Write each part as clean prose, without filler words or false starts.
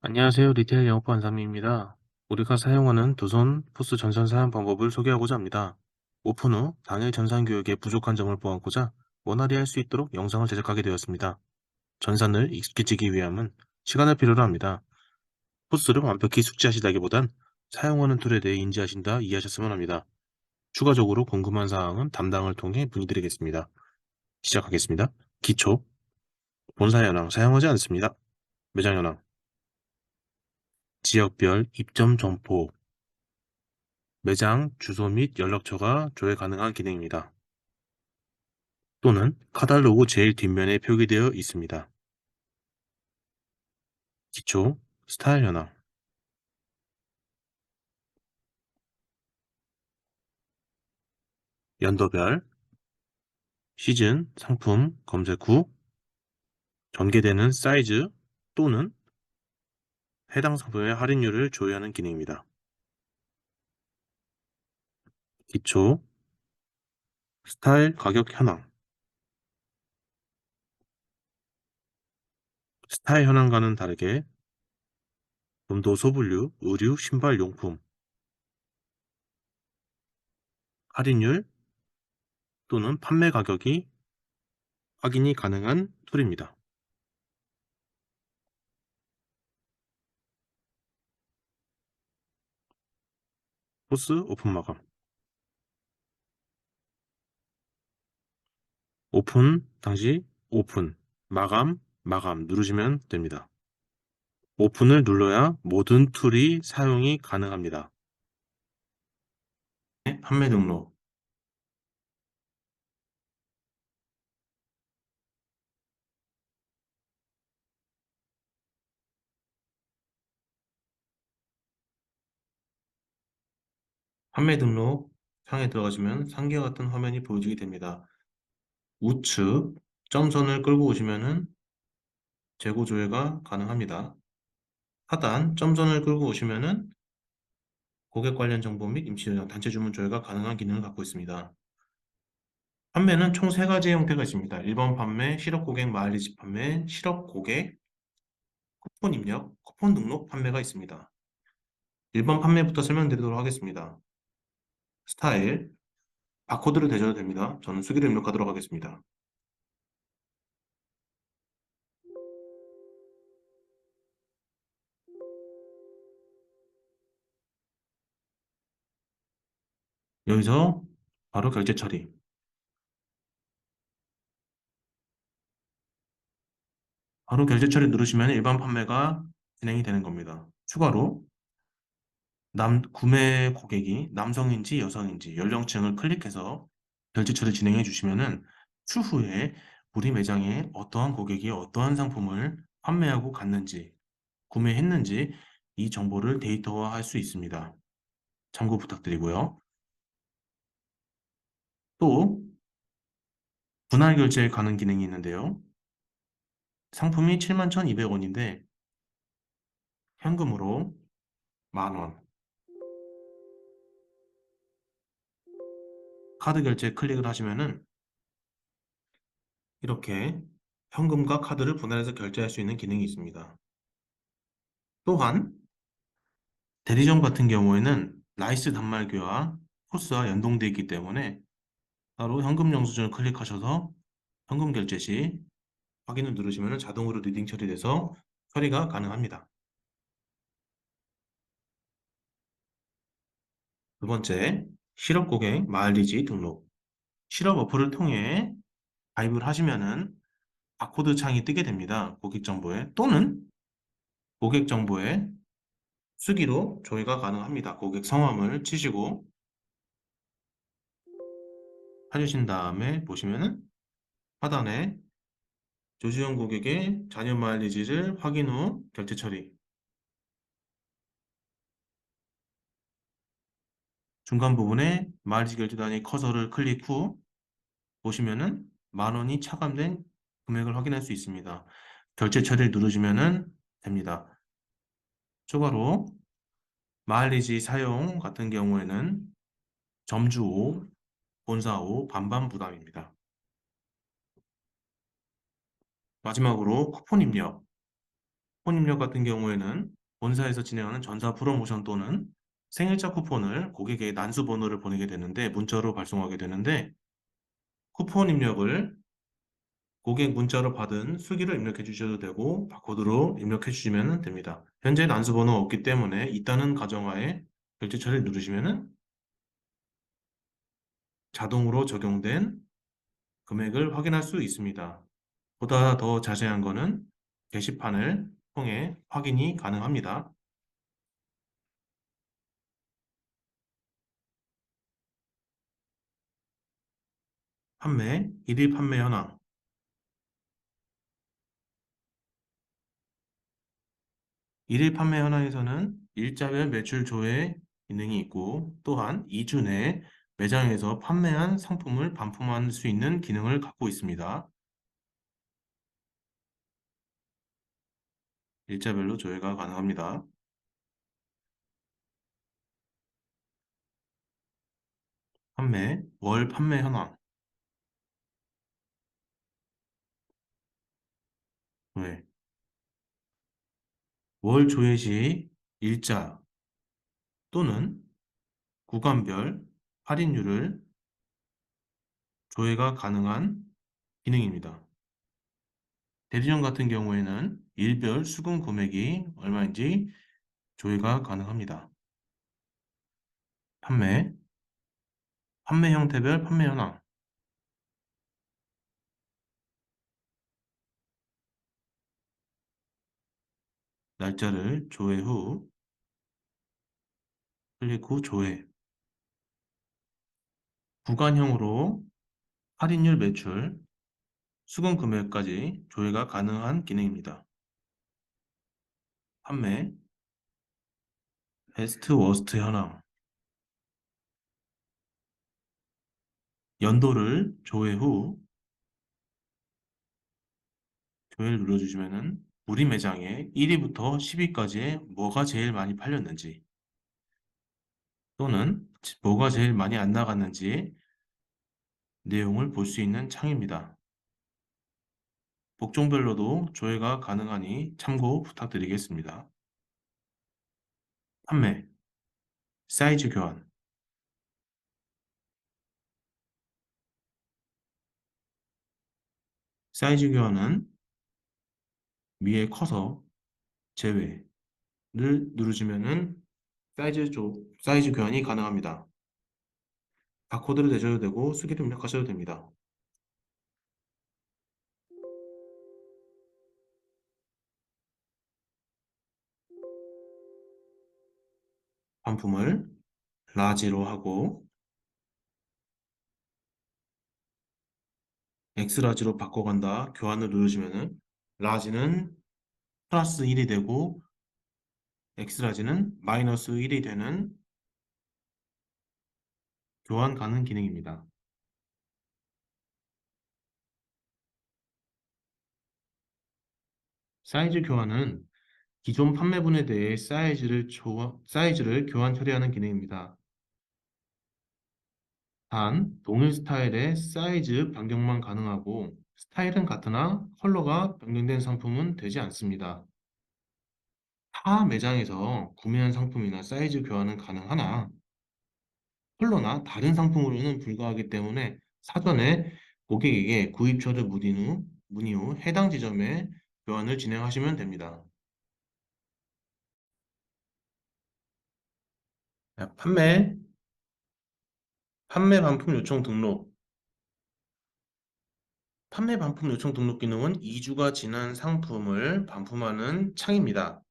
안녕하세요. 리테일 영업부 안상민입니다. 우리가 사용하는 두손 포스 전산 사용 방법을 소개하고자 합니다. 오픈 후 당일 전산 교육에 부족한 점을 보완하고자 원활히 할 수 있도록 영상을 제작하게 되었습니다. 전산을 익숙해지기 위함은 시간을 필요로 합니다. 포스를 완벽히 숙지하시다기보단 사용하는 툴에 대해 인지하신다 이해하셨으면 합니다. 추가적으로 궁금한 사항은 담당을 통해 문의드리겠습니다. 시작하겠습니다. 기초, 본사 현황 사용하지 않습니다. 매장 현황, 지역별 입점 점포, 매장 주소 및 연락처가 조회 가능한 기능입니다. 또는 카탈로그 제일 뒷면에 표기되어 있습니다. 기초, 스타일 현황, 연도별, 시즌, 상품, 검색 후, 전개되는 사이즈 또는 해당 상품의 할인율을 조회하는 기능입니다. 기초, 스타일 가격 현황, 스타일 현황과는 다르게 음도 소분류, 의류, 신발, 용품, 할인율 또는 판매 가격이 확인이 가능한 툴입니다. 포스 오픈 마감, 오픈 당시 오픈, 마감 누르시면 됩니다. 오픈을 눌러야 모든 툴이 사용이 가능합니다. 판매 등록, 판매 등록 창에 들어가시면 상기와 같은 화면이 보여지게 됩니다. 우측 점선을 끌고 오시면은 재고 조회가 가능합니다. 하단 점선을 끌고 오시면은 고객 관련 정보 및 임시 요청, 단체 주문 조회가 가능한 기능을 갖고 있습니다. 판매는 총 3가지 형태가 있습니다. 1번 판매, 실업 고객 마일리지 판매, 실업 고객 쿠폰 입력, 쿠폰 등록 판매가 있습니다. 1번 판매부터 설명드리도록 하겠습니다. 스타일, 바코드를 대셔도 됩니다. 저는 수기를 입력하도록 하겠습니다. 여기서 바로 결제 처리. 바로 결제 처리 누르시면 일반 판매가 진행이 되는 겁니다. 추가로 구매 고객이 남성인지 여성인지 연령층을 클릭해서 결제 처리 진행해 주시면은 추후에 우리 매장에 어떠한 고객이 어떠한 상품을 판매하고 갔는지, 구매했는지 이 정보를 데이터화할 수 있습니다. 참고 부탁드리고요. 또 분할 결제 가능 기능이 있는데요. 상품이 71,200원인데 현금으로 10,000원, 카드 결제 클릭을 하시면은 이렇게 현금과 카드를 분할해서 결제할 수 있는 기능이 있습니다. 또한 대리점 같은 경우에는 라이스 단말기와 포스와 연동되어 있기 때문에 바로 현금 영수증을 클릭하셔서 현금 결제 시 확인을 누르시면 자동으로 리딩 처리돼서 처리가 가능합니다. 두 번째, 실업 고객 마일리지 등록. 실업 어플을 통해 가입을 하시면은 바코드 창이 뜨게 됩니다. 고객 정보에 또는 고객 정보에 수기로 조회가 가능합니다. 고객 성함을 치시고 해주신 다음에 보시면은 하단에 조지현 고객의 잔여 마일리지를 확인 후 결제 처리. 중간 부분에 마일리지 결제 단위 커서를 클릭 후 보시면은 10,000원이 차감된 금액을 확인할 수 있습니다. 결제 처리를 누르시면 됩니다. 추가로 마일리지 사용 같은 경우에는 점주 5, 본사 5, 반반 부담입니다. 마지막으로 쿠폰 입력. 쿠폰 입력 같은 경우에는 본사에서 진행하는 전사 프로모션 또는 생일차 쿠폰을 고객에게 난수 번호를 보내게 되는데 문자로 발송하게 되는데 쿠폰 입력을 고객 문자로 받은 수기를 입력해 주셔도 되고 바코드로 입력해 주시면 됩니다. 현재 난수 번호가 없기 때문에 있다는 가정하에 결제 처리를 누르시면 자동으로 적용된 금액을 확인할 수 있습니다. 보다 더 자세한 거는 게시판을 통해 확인이 가능합니다. 판매, 일일 판매 현황. 일일 판매 현황에서는 일자별 매출 조회 기능이 있고 또한 2주 내에 매장에서 판매한 상품을 반품할 수 있는 기능을 갖고 있습니다. 일자별로 조회가 가능합니다. 판매, 월 판매 현황. 네. 월 조회 시 일자 또는 구간별 할인율을 조회가 가능한 기능입니다. 대리점 같은 경우에는 일별 수금 금액이 얼마인지 조회가 가능합니다. 판매, 판매 형태별 판매 현황, 날짜를 조회 후, 클릭 후 조회, 구간형으로 할인율 매출, 수금 금액까지 조회가 가능한 기능입니다. 판매, 베스트 워스트 현황, 연도를 조회 후 조회를 눌러주시면은 우리 매장에 1위부터 10위까지의 뭐가 제일 많이 팔렸는지 또는 뭐가 제일 많이 안 나갔는지 내용을 볼 수 있는 창입니다. 복종별로도 조회가 가능하니 참고 부탁드리겠습니다. 판매, 사이즈 교환. 사이즈 교환은 위에 커서 제외를 누르시면은 사이즈 교환이 가능합니다. 바코드를 내셔도 되고 수기를 입력하셔도 됩니다. 반품을 라지로 하고 엑스라지로 바꿔간다. 교환을 누르시면은 라지는 플러스 1이 되고 엑스라지는 마이너스 1이 되는 교환 가능 기능입니다. 사이즈 교환은 기존 판매분에 대해 사이즈를 교환 처리하는 기능입니다. 단, 동일 스타일의 사이즈 변경만 가능하고 스타일은 같으나 컬러가 변경된 상품은 되지 않습니다. 타 매장에서 구매한 상품이나 사이즈 교환은 가능하나 컬러나 다른 상품으로는 불가하기 때문에 사전에 고객에게 구입처를 문의 후 해당 지점에 교환을 진행하시면 됩니다. 자, 판매 반품 요청 등록. 판매 반품 요청 등록 기능은 2주가 지난 상품을 반품하는 창입니다.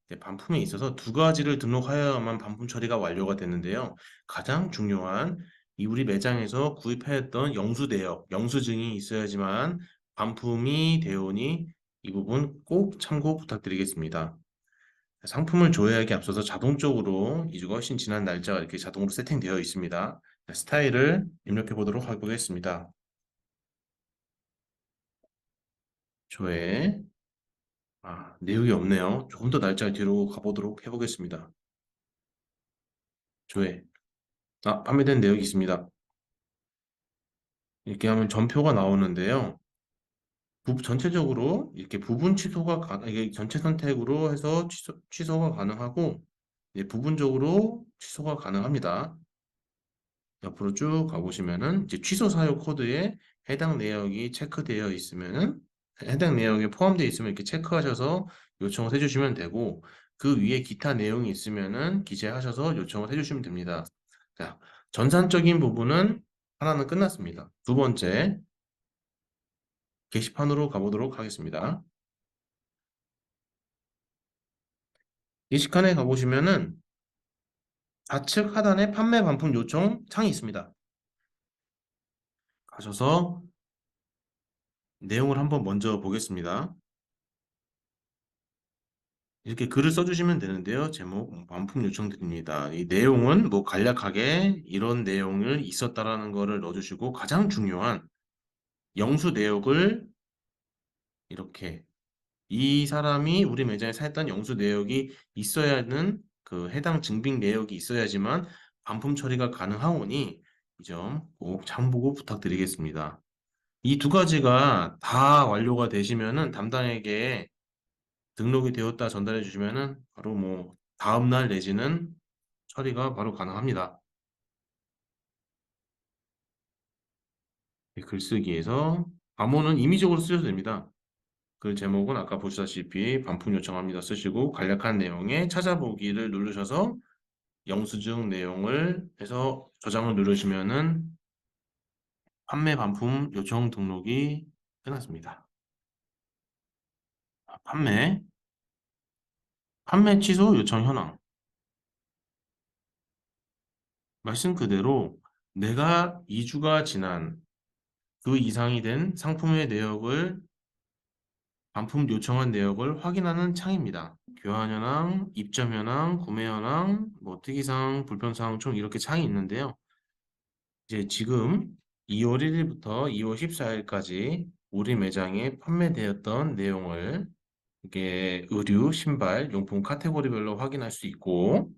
네, 반품에 있어서 두 가지를 등록하여야만 반품 처리가 완료가 되는데요. 가장 중요한 이 우리 매장에서 구입하였던 영수 내역, 영수증이 있어야지만 반품이 되오니 이 부분 꼭 참고 부탁드리겠습니다. 상품을 조회하기 앞서서 자동적으로 2주가 훨씬 지난 날짜가 이렇게 자동으로 세팅되어 있습니다. 스타일을 입력해 보도록 하겠습니다. 조회. 내용이 없네요. 조금 더 날짜 뒤로 가보도록 해보겠습니다. 조회. 판매된 내역이 있습니다. 이렇게 하면 전표가 나오는데요. 전체적으로 이렇게 부분 이게 전체 선택으로 해서 취소가 가능하고, 이제 부분적으로 취소가 가능합니다. 옆으로 쭉 가보시면은 이제 취소 사유 코드에 해당 내역이 체크되어 있으면은 해당 내역에 포함되어 있으면 이렇게 체크하셔서 요청을 해주시면 되고, 그 위에 기타 내용이 있으면은 기재하셔서 요청을 해주시면 됩니다. 자, 전산적인 부분은 하나는 끝났습니다. 두 번째 게시판으로 가보도록 하겠습니다. 게시판에 가보시면은 좌측 하단에 판매 반품 요청 창이 있습니다. 가셔서 내용을 한번 먼저 보겠습니다. 이렇게 글을 써주시면 되는데요. 제목, 반품 요청드립니다. 이 내용은 뭐 간략하게 이런 내용을 있었다라는 거를 넣어주시고, 가장 중요한 영수 내역을 이렇게, 이 사람이 우리 매장에 사했던 영수 내역이 있어야 하는 그 해당 증빙 내역이 있어야지만 반품 처리가 가능하오니 이 점 꼭 참고 부탁드리겠습니다. 이 두 가지가 다 완료가 되시면은 담당에게 등록이 되었다 전달해 주시면은 바로 뭐 다음날 내지는 처리가 바로 가능합니다. 이 글쓰기에서 암호는 임의적으로 쓰셔도 됩니다. 글 제목은 아까 보시다시피 반품 요청합니다 쓰시고, 간략한 내용에 찾아보기를 누르셔서 영수증 내용을 해서 저장을 누르시면은 판매 반품 요청 등록이 끝났습니다. 판매 취소 요청 현황. 말씀 그대로 내가 2주가 지난 그 이상이 된 상품의 내역을, 반품 요청한 내역을 확인하는 창입니다. 교환 현황, 입점 현황, 구매 현황, 뭐 특이사항, 불편사항 총 이렇게 창이 있는데요. 이제 지금 2월 1일부터 2월 14일까지 우리 매장에 판매되었던 내용을, 이게 의류, 신발, 용품 카테고리별로 확인할 수 있고,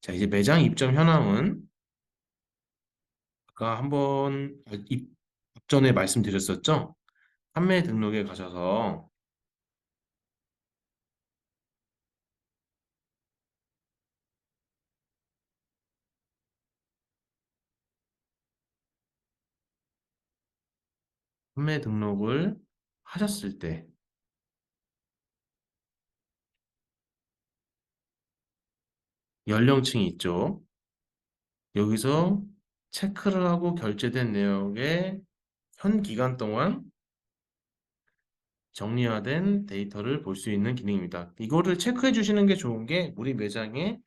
자, 이제 매장 입점 현황은 아까 한번 입전에 말씀드렸었죠? 판매 등록에 가셔서 판매 등록을 하셨을 때 연령층이 있죠. 여기서 체크를 하고 결제된 내역의 현 기간 동안 정리화된 데이터를 볼 수 있는 기능입니다. 이거를 체크해 주시는 게 좋은 게, 우리 매장에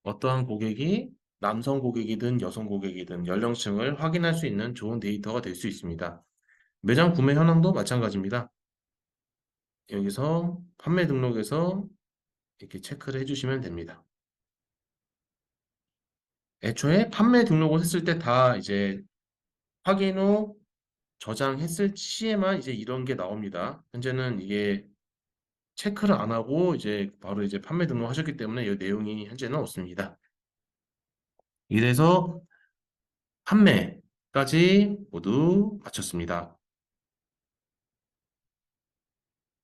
어떠한 고객이 남성 고객이든 여성 고객이든 연령층을 확인할 수 있는 좋은 데이터가 될 수 있습니다. 매장 구매 현황도 마찬가지입니다. 여기서 판매 등록에서 이렇게 체크를 해주시면 됩니다. 애초에 판매 등록을 했을 때 다 이제 확인 후 저장했을 시에만 이제 이런 게 나옵니다. 현재는 이게 체크를 안 하고 이제 바로 이제 판매 등록하셨기 때문에 이 내용이 현재는 없습니다. 이래서 판매까지 모두 마쳤습니다.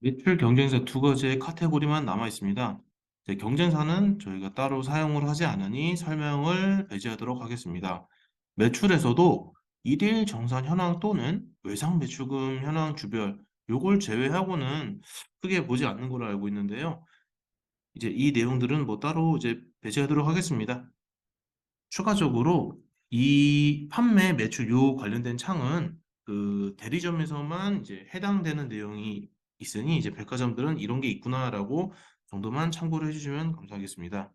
매출 경쟁사 두 가지의 카테고리만 남아 있습니다. 이제 경쟁사는 저희가 따로 사용을 하지 않으니 설명을 배제하도록 하겠습니다. 매출에서도 일일 정산 현황 또는 외상 매출금 현황 주별, 요걸 제외하고는 크게 보지 않는 걸로 알고 있는데요. 이제 이 내용들은 뭐 따로 이제 배제하도록 하겠습니다. 추가적으로 이 판매 매출 요 관련된 창은 그 대리점에서만 이제 해당되는 내용이 있으니, 이제 백화점들은 이런 게 있구나라고 정도만 참고를 해주시면 감사하겠습니다.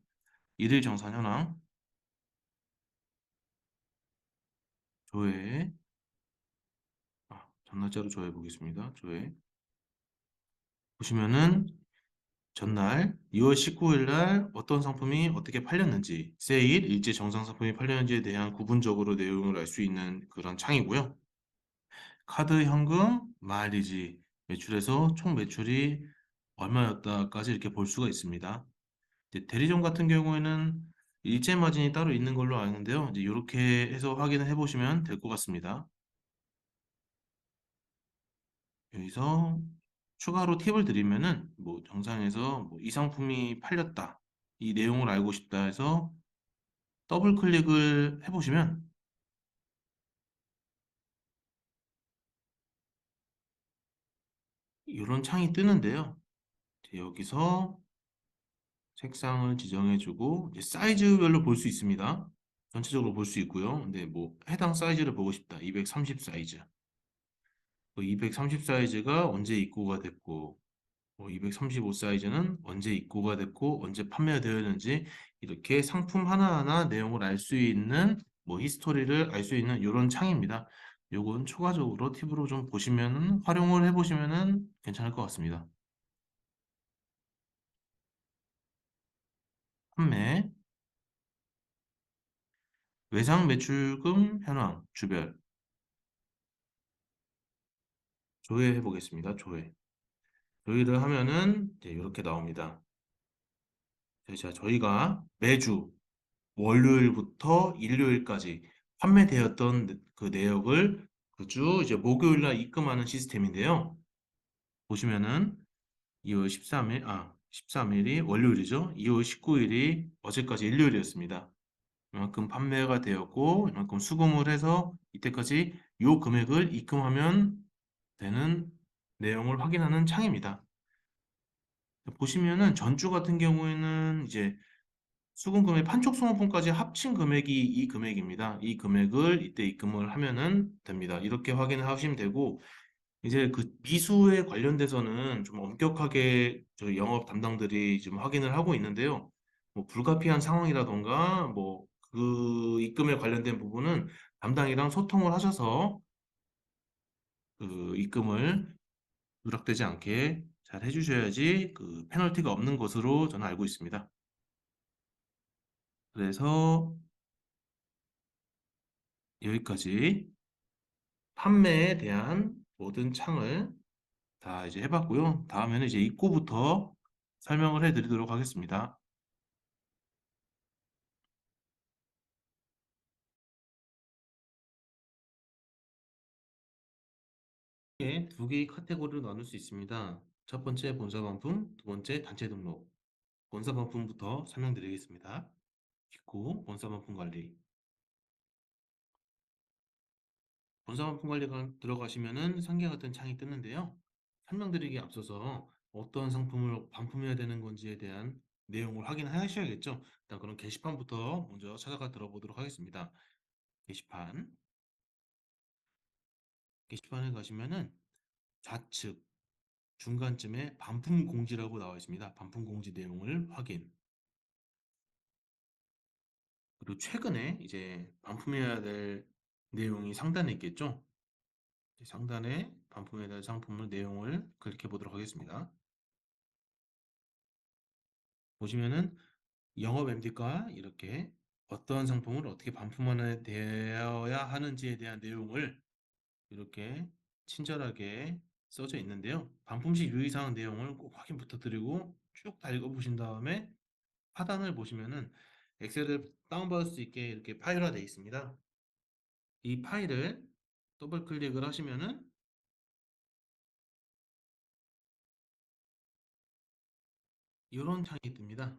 일일 정산 현황 조회, 전날짜로 조회 보겠습니다. 조회 보시면은 전날 2월 19일 날 어떤 상품이 어떻게 팔렸는지, 세일, 일제 정상 상품이 팔렸는지에 대한 구분적으로 내용을 알 수 있는 그런 창이고요. 카드 현금, 마일리지, 매출에서 총 매출이 얼마였다까지 이렇게 볼 수가 있습니다. 이제 대리점 같은 경우에는 일제 마진이 따로 있는 걸로 아는데요. 이제 이렇게 해서 확인을 해보시면 될 것 같습니다. 여기서 추가로 팁을 드리면은 뭐 정상에서 뭐 이 상품이 팔렸다. 이 내용을 알고 싶다 해서 더블 클릭을 해보시면 이런 창이 뜨는데요. 이제 여기서 색상을 지정해주고 이제 사이즈별로 볼 수 있습니다. 전체적으로 볼 수 있고요. 근데 뭐 해당 사이즈를 보고 싶다. 230 사이즈. 230 사이즈가 언제 입고가 됐고 235 사이즈는 언제 입고가 됐고 언제 판매가 되었는지 이렇게 상품 하나하나 내용을 알 수 있는 뭐 히스토리를 알 수 있는 이런 창입니다. 요건 추가적으로 팁으로 좀 보시면은 활용을 해보시면은 괜찮을 것 같습니다. 판매, 외상 매출금 현황, 주별 조회해 보겠습니다. 조회. 조회를 하면은 이제 이렇게 나옵니다. 자, 저희가 매주 월요일부터 일요일까지 판매되었던 그 내역을 그 주 이제 목요일 날 입금하는 시스템인데요. 보시면은 2월 13일, 13일이 월요일이죠. 2월 19일이 어제까지 일요일이었습니다. 이만큼 판매가 되었고, 이만큼 수금을 해서 이때까지 요 금액을 입금하면 되는 내용을 확인하는 창입니다. 보시면은 전주 같은 경우에는 이제 수금금의 판촉 소모품까지 합친 금액이 이 금액입니다. 이 금액을 이때 입금을 하면은 됩니다. 이렇게 확인을 하시면 되고 이제 그 미수에 관련돼서는 좀 엄격하게 저희 영업 담당들이 지금 확인을 하고 있는데요. 뭐 불가피한 상황이라던가 뭐 그 입금에 관련된 부분은 담당이랑 소통을 하셔서 그 입금을 누락되지 않게 잘 해주셔야지 그 페널티가 없는 것으로 저는 알고 있습니다. 그래서 여기까지 판매에 대한 모든 창을 다 이제 해봤고요. 다음에는 이제 입구부터 설명을 해드리도록 하겠습니다. 이게 두 개의 카테고리로 나눌 수 있습니다. 첫 번째 본사 반품, 두 번째 단체 등록. 본사 반품부터 설명드리겠습니다. 입구 본사 반품 관리. 본사 반품 관리가 들어가시면은 상계 같은 창이 뜨는데요. 설명드리기에 앞서서 어떤 상품을 반품해야 되는 건지에 대한 내용을 확인하셔야겠죠. 일단 그럼 게시판부터 먼저 찾아가 들어보도록 하겠습니다. 게시판. 게시판에 가시면은 좌측 중간쯤에 반품 공지라고 나와 있습니다. 반품 공지 내용을 확인. 그리고 최근에 이제 반품해야 될 내용이 상단에 있겠죠? 상단에 반품해야 될 상품을 내용을 클릭해 보도록 하겠습니다. 보시면은 영업 MD가 이렇게 어떤 상품을 어떻게 반품하는 되어야 하는지에 대한 내용을 이렇게 친절하게 써져 있는데요. 반품 시 유의사항 내용을 꼭 확인 부탁드리고 쭉 다 읽어보신 다음에 하단을 보시면은 엑셀을 다운받을 수 있게 이렇게 파일화되어 있습니다. 이 파일을 더블 클릭을 하시면은 이런 창이 뜹니다.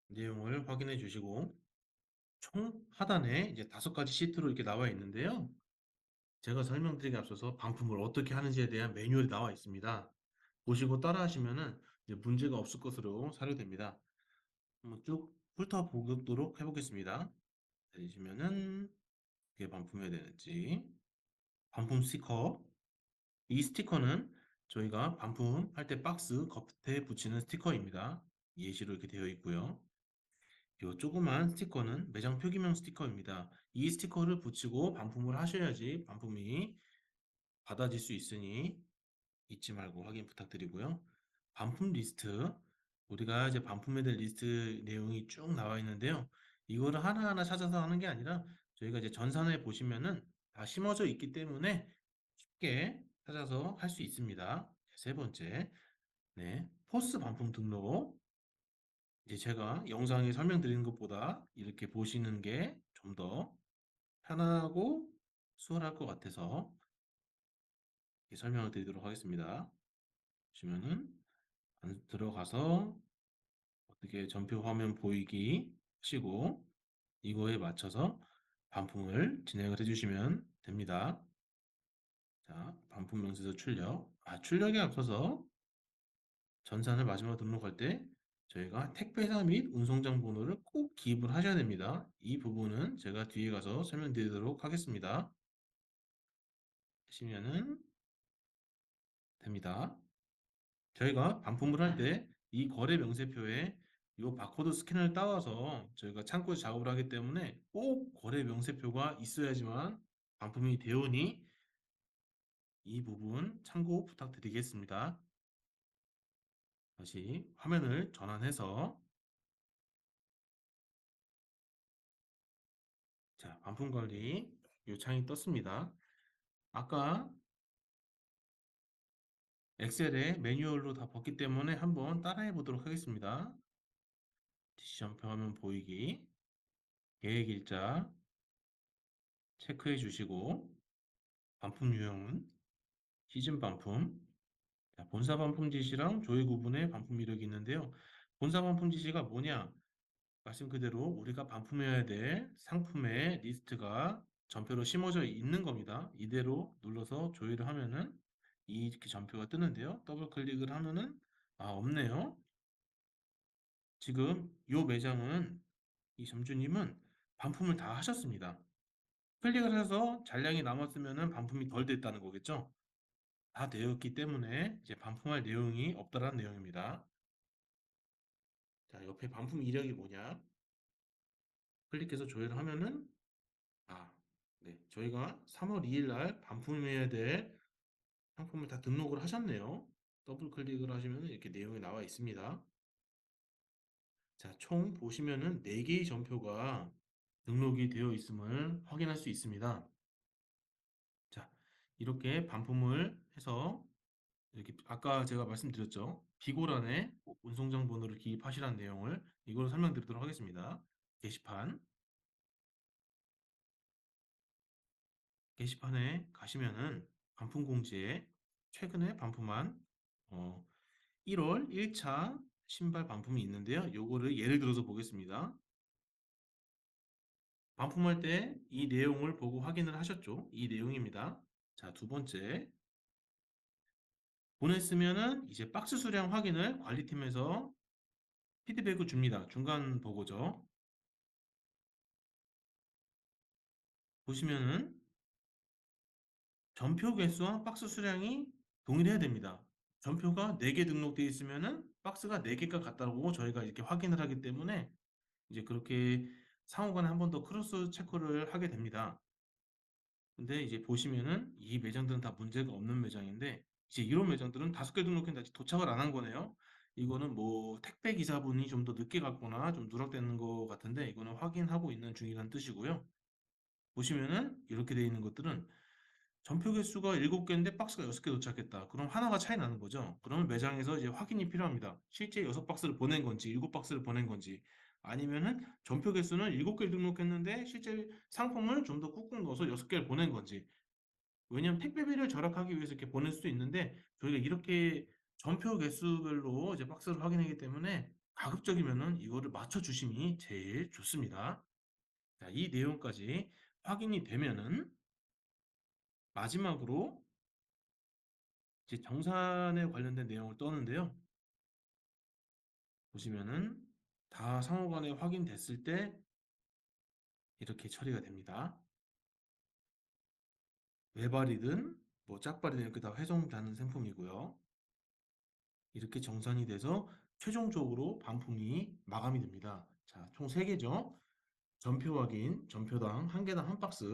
내용을 확인해 주시고 총 하단에 이제 5가지 시트로 이렇게 나와 있는데요. 제가 설명드리기 앞서서 반품을 어떻게 하는지에 대한 매뉴얼이 나와 있습니다. 보시고 따라 하시면은 이제 문제가 없을 것으로 사료됩니다. 한번 쭉 훑어보도록 해보겠습니다. 보시면은 어떻게 반품해야 되는지 반품 스티커 이 스티커는 저희가 반품할 때 박스 겉에 붙이는 스티커입니다. 예시로 이렇게 되어 있고요. 이 조그만 스티커는 매장 표기명 스티커입니다. 이 스티커를 붙이고 반품을 하셔야지 반품이 받아질 수 있으니 잊지 말고 확인 부탁드리고요. 반품 리스트 우리가 이제 반품해야 될 리스트 내용이 쭉 나와 있는데요. 이거를 하나하나 찾아서 하는 게 아니라 저희가 이제 전산에 보시면은 다 심어져 있기 때문에 쉽게 찾아서 할 수 있습니다. 세 번째, 네, 포스 반품 등록. 이제 제가 영상에 설명드리는 것보다 이렇게 보시는 게 좀 더 편하고 수월할 것 같아서 설명을 드리도록 하겠습니다. 보시면은 들어가서 어떻게 전표 화면 보이기 하시고 이거에 맞춰서 반품을 진행을 해주시면 됩니다. 자, 반품 명세서 출력. 출력에 앞서서 전산을 마지막으로 등록할 때 저희가 택배사 및 운송장 번호를 꼭 기입을 하셔야 됩니다. 이 부분은 제가 뒤에 가서 설명드리도록 하겠습니다. 하시면은 됩니다. 저희가 반품을 할 때 이 거래 명세표에 이 바코드 스캔을 따와서 저희가 창고에서 작업을 하기 때문에 꼭 거래 명세표가 있어야지만 반품이 되오니 이 부분 참고 부탁드리겠습니다. 다시 화면을 전환해서 자, 반품 관리 이 창이 떴습니다. 아까 엑셀에 매뉴얼로 다 봤기 때문에 한번 따라해 보도록 하겠습니다. 디시전표 화면 보이기, 계획일자 체크해 주시고 반품 유형은 시즌 반품, 자, 본사 반품 지시랑 조회 구분의 반품 이력이 있는데요. 본사 반품 지시가 뭐냐? 말씀 그대로 우리가 반품해야 될 상품의 리스트가 전표로 심어져 있는 겁니다. 이대로 눌러서 조회를 하면은 이렇게 전표가 뜨는데요. 더블 클릭을 하면은 없네요. 지금 이 매장은 이 점주님은 반품을 다 하셨습니다. 클릭을 해서 잔량이 남았으면은 반품이 덜 됐다는 거겠죠? 다 되었기 때문에 이제 반품할 내용이 없다라는 내용입니다. 자, 옆에 반품 이력이 뭐냐? 클릭해서 조회를 하면은 아, 네. 저희가 3월 2일 날 반품해야 될 상품을 다 등록을 하셨네요. 더블 클릭을 하시면 이렇게 내용이 나와 있습니다. 자, 총 보시면은 4개의 전표가 등록이 되어 있음을 확인할 수 있습니다. 자, 이렇게 반품을 해서 이렇게 아까 제가 말씀드렸죠. 비고란에 운송장 번호를 기입하시라는 내용을 이걸로 설명드리도록 하겠습니다. 게시판, 게시판에 가시면은 반품 공지에 최근에 반품한 1월 1차 신발 반품이 있는데요. 요거를 예를 들어서 보겠습니다. 반품할 때 이 내용을 보고 확인을 하셨죠? 이 내용입니다. 자, 두 번째. 보냈으면은 이제 박스 수량 확인을 관리팀에서 피드백을 줍니다. 중간 보고죠. 보시면은 전표 개수와 박스 수량이 동일해야 됩니다. 전표가 4개 등록되어 있으면은 박스가 4개가 같다고 저희가 이렇게 확인을 하기 때문에 이제 그렇게 상호간에 한 번 더 크로스 체크를 하게 됩니다. 근데 이제 보시면은 이 매장들은 다 문제가 없는 매장인데 이제 이런 매장들은 5개 등록했는데 아직 도착을 안 한 거네요. 이거는 뭐 택배 기사분이 좀 더 늦게 갔거나 좀 누락되는 것 같은데 이거는 확인하고 있는 중이라는 뜻이고요. 보시면은 이렇게 되어 있는 것들은 전표 개수가 7개인데 박스가 6개 도착했다. 그럼 하나가 차이 나는 거죠. 그러면 매장에서 이제 확인이 필요합니다. 실제 6박스를 보낸 건지 7박스를 보낸 건지 아니면은 전표 개수는 7개 등록했는데 실제 상품을 좀 더 꾹꾹 넣어서 6개를 보낸 건지 왜냐면 택배비를 절약하기 위해서 이렇게 보낼 수도 있는데 저희가 이렇게 전표 개수별로 이제 박스를 확인하기 때문에 가급적이면은 이거를 맞춰 주심이 제일 좋습니다. 자, 이 내용까지 확인이 되면은 마지막으로 이제 정산에 관련된 내용을 떠는데요. 보시면은 다 상호간에 확인됐을 때 이렇게 처리가 됩니다. 외발이든 뭐 짝발이든 이렇게 다 회전되는 상품이고요. 이렇게 정산이 돼서 최종적으로 반품이 마감이 됩니다. 자, 총 3개죠. 전표 확인, 전표당 한 개당 한 박스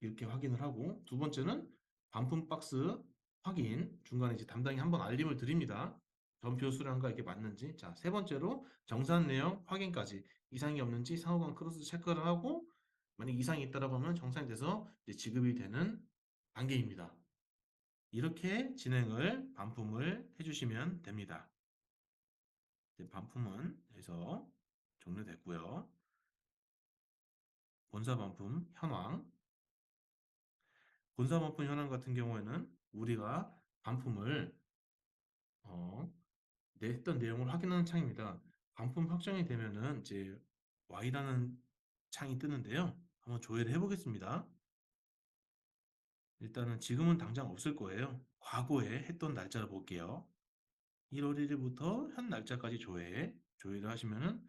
이렇게 확인을 하고 두 번째는 반품 박스 확인, 중간에 이제 담당이 한번 알림을 드립니다. 전표 수량과 이게 맞는지. 자, 세 번째로 정산 내용 확인까지 이상이 없는지 상호간 크로스 체크를 하고 만약 이상이 있다라고 하면 정산이 돼서 이제 지급이 되는 단계입니다. 이렇게 진행을 반품을 해주시면 됩니다. 이제 반품은 해서 종료됐고요. 본사 반품 현황. 본사 반품 현황 같은 경우에는 우리가 반품을 어, 냈던 내용을 확인하는 창입니다. 반품 확정이 되면은 이제 Y라는 창이 뜨는데요. 한번 조회를 해보겠습니다. 일단은 지금은 당장 없을 거예요. 과거에 했던 날짜를 볼게요. 1월 1일부터 현 날짜까지 조회를 하시면은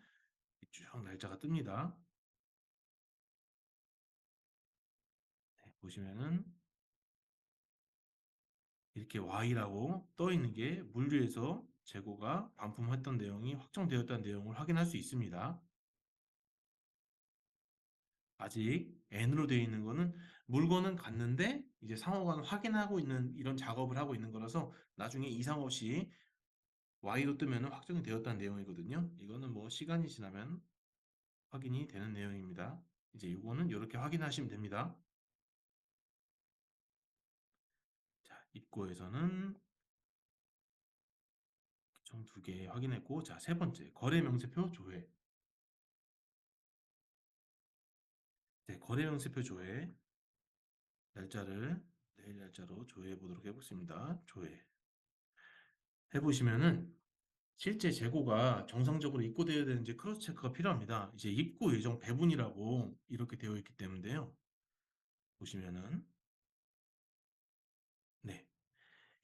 쭉 날짜가 뜹니다. 네, 보시면은 이렇게 Y라고 떠 있는 게 물류에서 재고가 반품했던 내용이 확정되었다는 내용을 확인할 수 있습니다. 아직 N으로 되어 있는 거는 물건은 갔는데 이제 상호간 확인하고 있는 이런 작업을 하고 있는 거라서 나중에 이상 없이 Y로 뜨면 확정이 되었다는 내용이거든요. 이거는 뭐 시간이 지나면 확인이 되는 내용입니다. 이제 이거는 이렇게 확인하시면 됩니다. 자, 입고에서는 총 2개 확인했고, 자, 세 번째 거래 명세표 조회. 네, 거래 명세표 조회 날짜를 내일 날짜로 조회해 보도록 해보겠습니다. 조회 해보시면은 실제 재고가 정상적으로 입고되어야 되는지 크로스 체크가 필요합니다. 이제 입고 예정 배분이라고 이렇게 되어 있기 때문에요. 보시면은 네,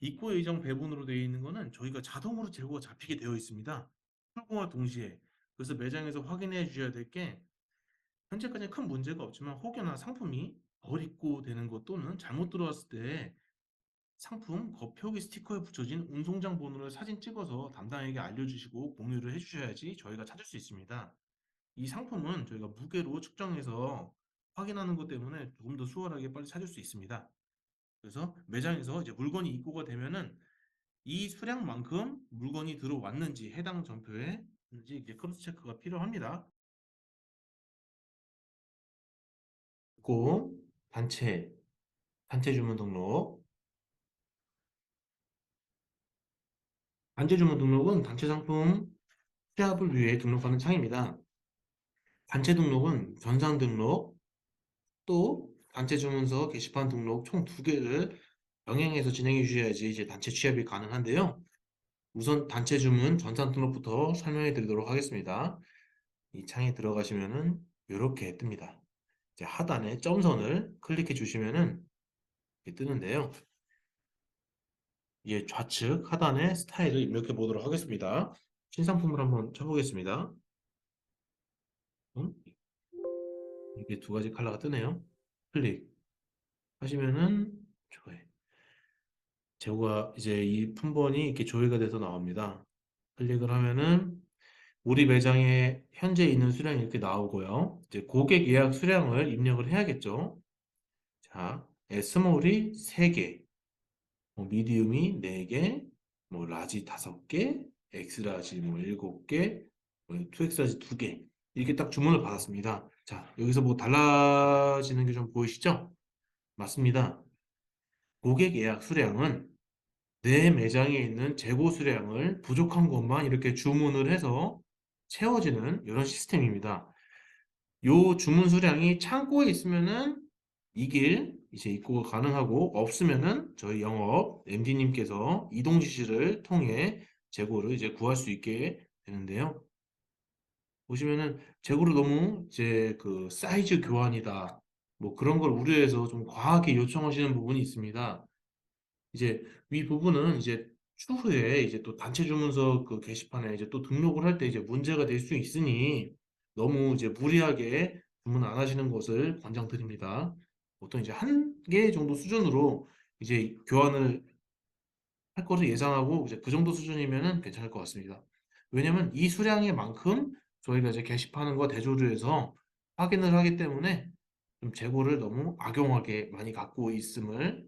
입고 예정 배분으로 되어 있는 거는 저희가 자동으로 재고가 잡히게 되어 있습니다. 출고와 동시에. 그래서 매장에서 확인해 주셔야 될 게 현재까지 큰 문제가 없지만 혹여나 상품이 덜 입고되는 것 또는 잘못 들어왔을 때 상품 겉표기 스티커에 붙여진 운송장 번호를 사진 찍어서 담당에게 알려주시고 공유를 해주셔야지 저희가 찾을 수 있습니다. 이 상품은 저희가 무게로 측정해서 확인하는 것 때문에 조금 더 수월하게 빨리 찾을 수 있습니다. 그래서 매장에서 이제 물건이 입고가 되면은 이 수량만큼 물건이 들어왔는지 해당 점표에 이제 크로스 체크가 필요합니다. 꼭 단체 주문 등록. 단체 주문 등록은 단체 상품 취합을 위해 등록하는 창입니다. 단체 등록은 전산 등록, 또 단체 주문서 게시판 등록 총 2개를 병행해서 진행해 주셔야지 이제 단체 취합이 가능한데요. 우선 단체 주문 전산 등록부터 설명해 드리도록 하겠습니다. 이 창에 들어가시면은 이렇게 뜹니다. 이제 하단에 점선을 클릭해 주시면은 이렇게 뜨는데요. 이제 좌측 하단에 스타일을 입력해 보도록 하겠습니다. 신상품을 한번 쳐보겠습니다. 음? 이게 2가지 컬러가 뜨네요. 클릭 하시면은 조회. 재고가 이제 이 품번이 이렇게 조회가 돼서 나옵니다. 클릭을 하면은 우리 매장에 현재 있는 수량이 이렇게 나오고요. 이제 고객 예약 수량을 입력을 해야겠죠. 자, 스몰이 3개, 뭐 미디움이 4개, 뭐 라지 5개, 엑스라지 뭐 7개, 뭐 2X라지 2개. 이렇게 딱 주문을 받았습니다. 자, 여기서 뭐 달라지는 게 좀 보이시죠? 맞습니다. 고객 예약 수량은 내 매장에 있는 재고 수량을 부족한 것만 이렇게 주문을 해서 채워지는 이런 시스템입니다. 요 주문 수량이 창고에 있으면은 이길 이제 입고가 가능하고 없으면은 저희 영업 MD님께서 이동 지시를 통해 재고를 이제 구할 수 있게 되는데요. 보시면은 재고를 너무 이제 그 사이즈 교환이다 뭐 그런 걸 우려해서 좀 과하게 요청하시는 부분이 있습니다. 이제 위 부분은 이제 추후에 이제 또 단체 주문서 그 게시판에 이제 또 등록을 할 때 이제 문제가 될 수 있으니 너무 이제 무리하게 주문 안 하시는 것을 권장드립니다. 보통 이제 1개 정도 수준으로 이제 교환을 할 것을 예상하고 이제 그 정도 수준이면은 괜찮을 것 같습니다. 왜냐면 이 수량의 만큼 저희가 이제 게시판과 대조를 해서 확인을 하기 때문에 좀 재고를 너무 악용하게 많이 갖고 있음을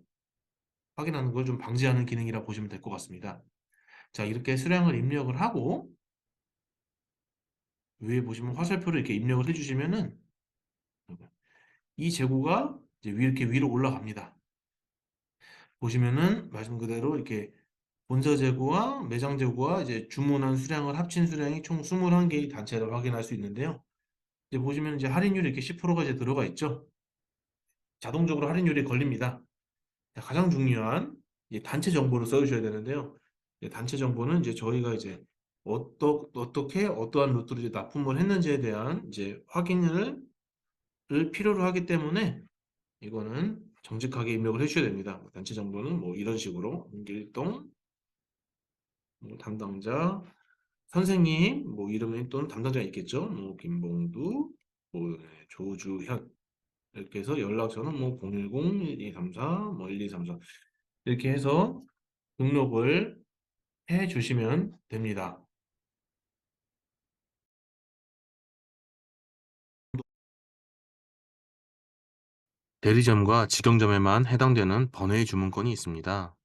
확인하는 걸 좀 방지하는 기능이라 보시면 될 것 같습니다. 자, 이렇게 수량을 입력을 하고 위에 보시면 화살표를 이렇게 입력을 해주시면은 이 재고가 이제 이렇게 위로 올라갑니다. 보시면은 말씀 그대로 이렇게 본사 재고와 매장 재고와 이제 주문한 수량을 합친 수량이 총 21개의 단체를 확인할 수 있는데요. 이제 보시면 이제 할인율이 이렇게 10%가 이제 들어가 있죠. 자동적으로 할인율이 걸립니다. 자, 가장 중요한 이 단체 정보를 써주셔야 되는데요. 단체 정보는 이제 저희가 이제 어떻게 어떠한 루트로 이제 납품을 했는지에 대한 이제 확인을 필요로 하기 때문에 이거는 정직하게 입력을 해주셔야 됩니다. 단체 정보는 뭐 이런 식으로 일동 뭐 담당자 선생님 뭐 이름이 또는 담당자가 있겠죠. 뭐 김봉두 뭐 조주현 이렇게 해서 연락처는 뭐 010-1234 뭐 1234 이렇게 해서 등록을 해 주시면 됩니다. 대리점과 직영점에만 해당되는 번외의 주문권이 있습니다.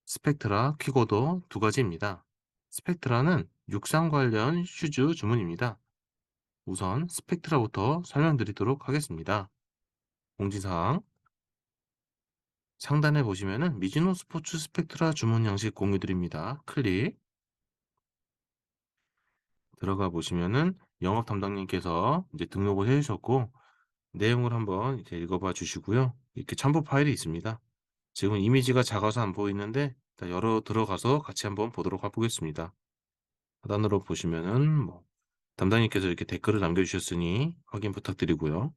스펙트라, 퀵오더 두 가지입니다. 스펙트라는 육상 관련 슈즈 주문입니다. 우선 스펙트라부터 설명드리도록 하겠습니다. 공지사항 상단에 보시면은 미즈노 스포츠 스펙트라 주문 양식 공유드립니다. 클릭 들어가 보시면은 영업 담당님께서 이제 등록을 해주셨고 내용을 한번 이제 읽어봐 주시고요. 이렇게 첨부 파일이 있습니다. 지금 이미지가 작아서 안 보이는데 일단 열어 들어가서 같이 한번 보도록 해보겠습니다. 하단으로 보시면은 뭐 담당님께서 이렇게 댓글을 남겨주셨으니 확인 부탁드리고요.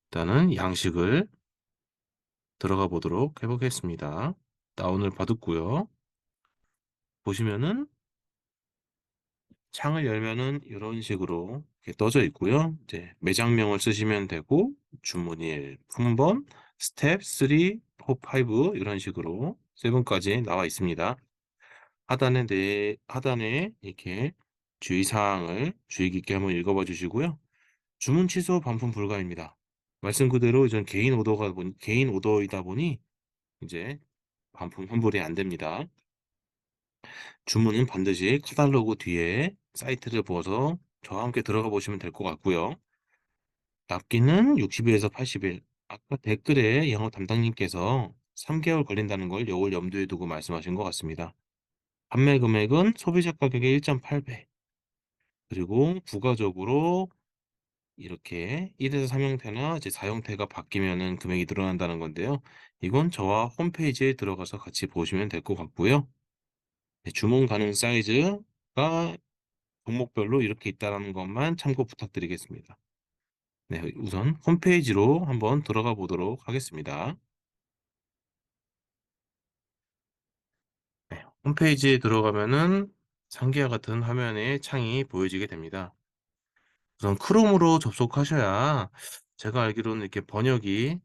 일단은 양식을 들어가 보도록 해보겠습니다. 다운을 받았고요. 보시면은 창을 열면은 이런 식으로 이렇게 떠져 있고요. 이제 매장명을 쓰시면 되고 주문일, 품번, 스텝 3, 4, 5 이런 식으로 7까지 나와 있습니다. 하단에 이렇게 주의사항을 주의 깊게 한번 읽어봐 주시고요. 주문 취소 반품 불가입니다. 말씀 그대로 전 개인 오더이다 보니 이제 반품 환불이 안 됩니다. 주문은 반드시 카탈로그 뒤에 사이트를 보아서 저와 함께 들어가 보시면 될 것 같고요. 납기는 60일에서 80일. 아까 댓글에 영업 담당님께서 3개월 걸린다는 걸 요걸 염두에 두고 말씀하신 것 같습니다. 판매 금액은 소비자 가격의 1.8배. 그리고 부가적으로 이렇게 1에서 3형태나 이제 4형태가 바뀌면은 금액이 늘어난다는 건데요. 이건 저와 홈페이지에 들어가서 같이 보시면 될 것 같고요. 네, 주문 가능 사이즈가 종목별로 이렇게 있다는 것만 참고 부탁드리겠습니다. 네, 우선 홈페이지로 한번 들어가 보도록 하겠습니다. 네, 홈페이지에 들어가면은 상기와 같은 화면의 창이 보여지게 됩니다. 우선 크롬으로 접속하셔야 제가 알기로는 이렇게 번역이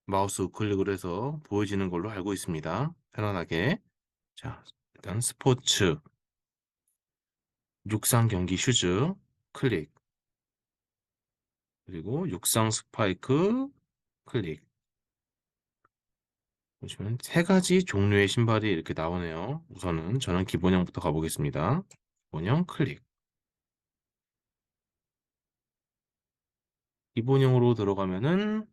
마우스 우클릭을 해서 보여지는 걸로 알고 있습니다. 편안하게. 자, 일단 스포츠, 육상 경기 슈즈 클릭, 그리고 육상 스파이크 클릭. 보시면 세 가지 종류의 신발이 이렇게 나오네요. 우선은 저는 기본형부터 가보겠습니다. 기본형 클릭. 기본형으로 들어가면은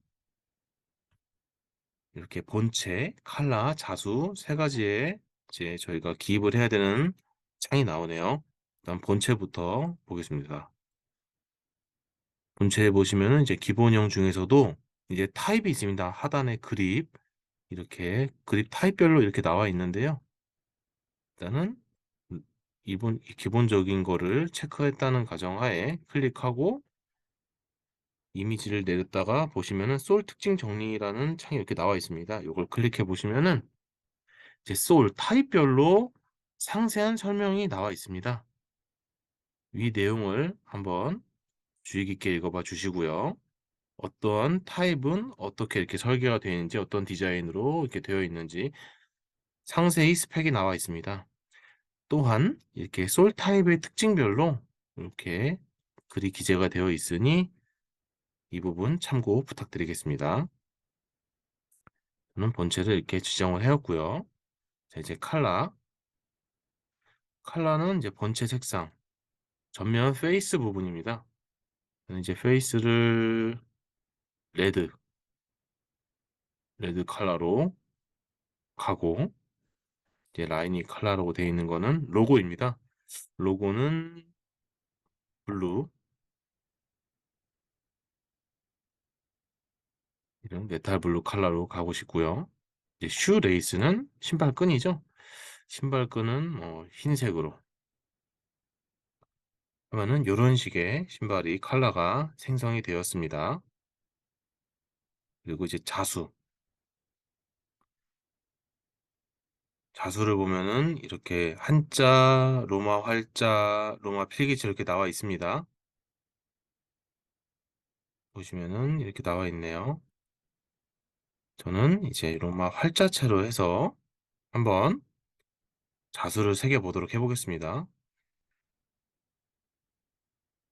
이렇게 본체, 칼라, 자수 세 가지의 이제 저희가 기입을 해야 되는 창이 나오네요. 일단 본체부터 보겠습니다. 본체에 보시면은 이제 기본형 중에서도 이제 타입이 있습니다. 하단에 그립, 이렇게 그립 타입별로 이렇게 나와 있는데요. 일단은 이번 기본적인 거를 체크했다는 가정하에 클릭하고 이미지를 내렸다가 보시면은 솔 특징 정리라는 창이 이렇게 나와 있습니다. 이걸 클릭해 보시면은 이제 솔 타입별로 상세한 설명이 나와 있습니다. 이 내용을 한번 주의 깊게 읽어봐 주시고요. 어떠한 타입은 어떻게 이렇게 설계가 되어 있는지, 어떤 디자인으로 이렇게 되어 있는지 상세히 스펙이 나와 있습니다. 또한 이렇게 솔 타입의 특징별로 이렇게 글이 기재가 되어 있으니 이 부분 참고 부탁드리겠습니다. 저는 본체를 이렇게 지정을 해왔고요. 자, 이제 컬러는 이제 본체 색상, 전면 페이스 부분입니다. 저는 이제 페이스를 레드, 레드 컬러로 가고, 이제 라인이 컬러로 되어 있는 거는 로고입니다. 로고는 블루, 이런 메탈 블루 컬러로 가고 싶고요. 이제 슈 레이스는 신발끈이죠. 신발끈은 흰색으로 하면은 이런 식의 신발이 컬러가 생성이 되었습니다. 그리고 이제 자수를 보면은 이렇게 한자, 로마 활자, 로마 필기체 이렇게 나와 있습니다. 보시면은 이렇게 나와 있네요. 저는 이제 로마 활자체로 해서 한번 자수를 새겨 보도록 해보겠습니다.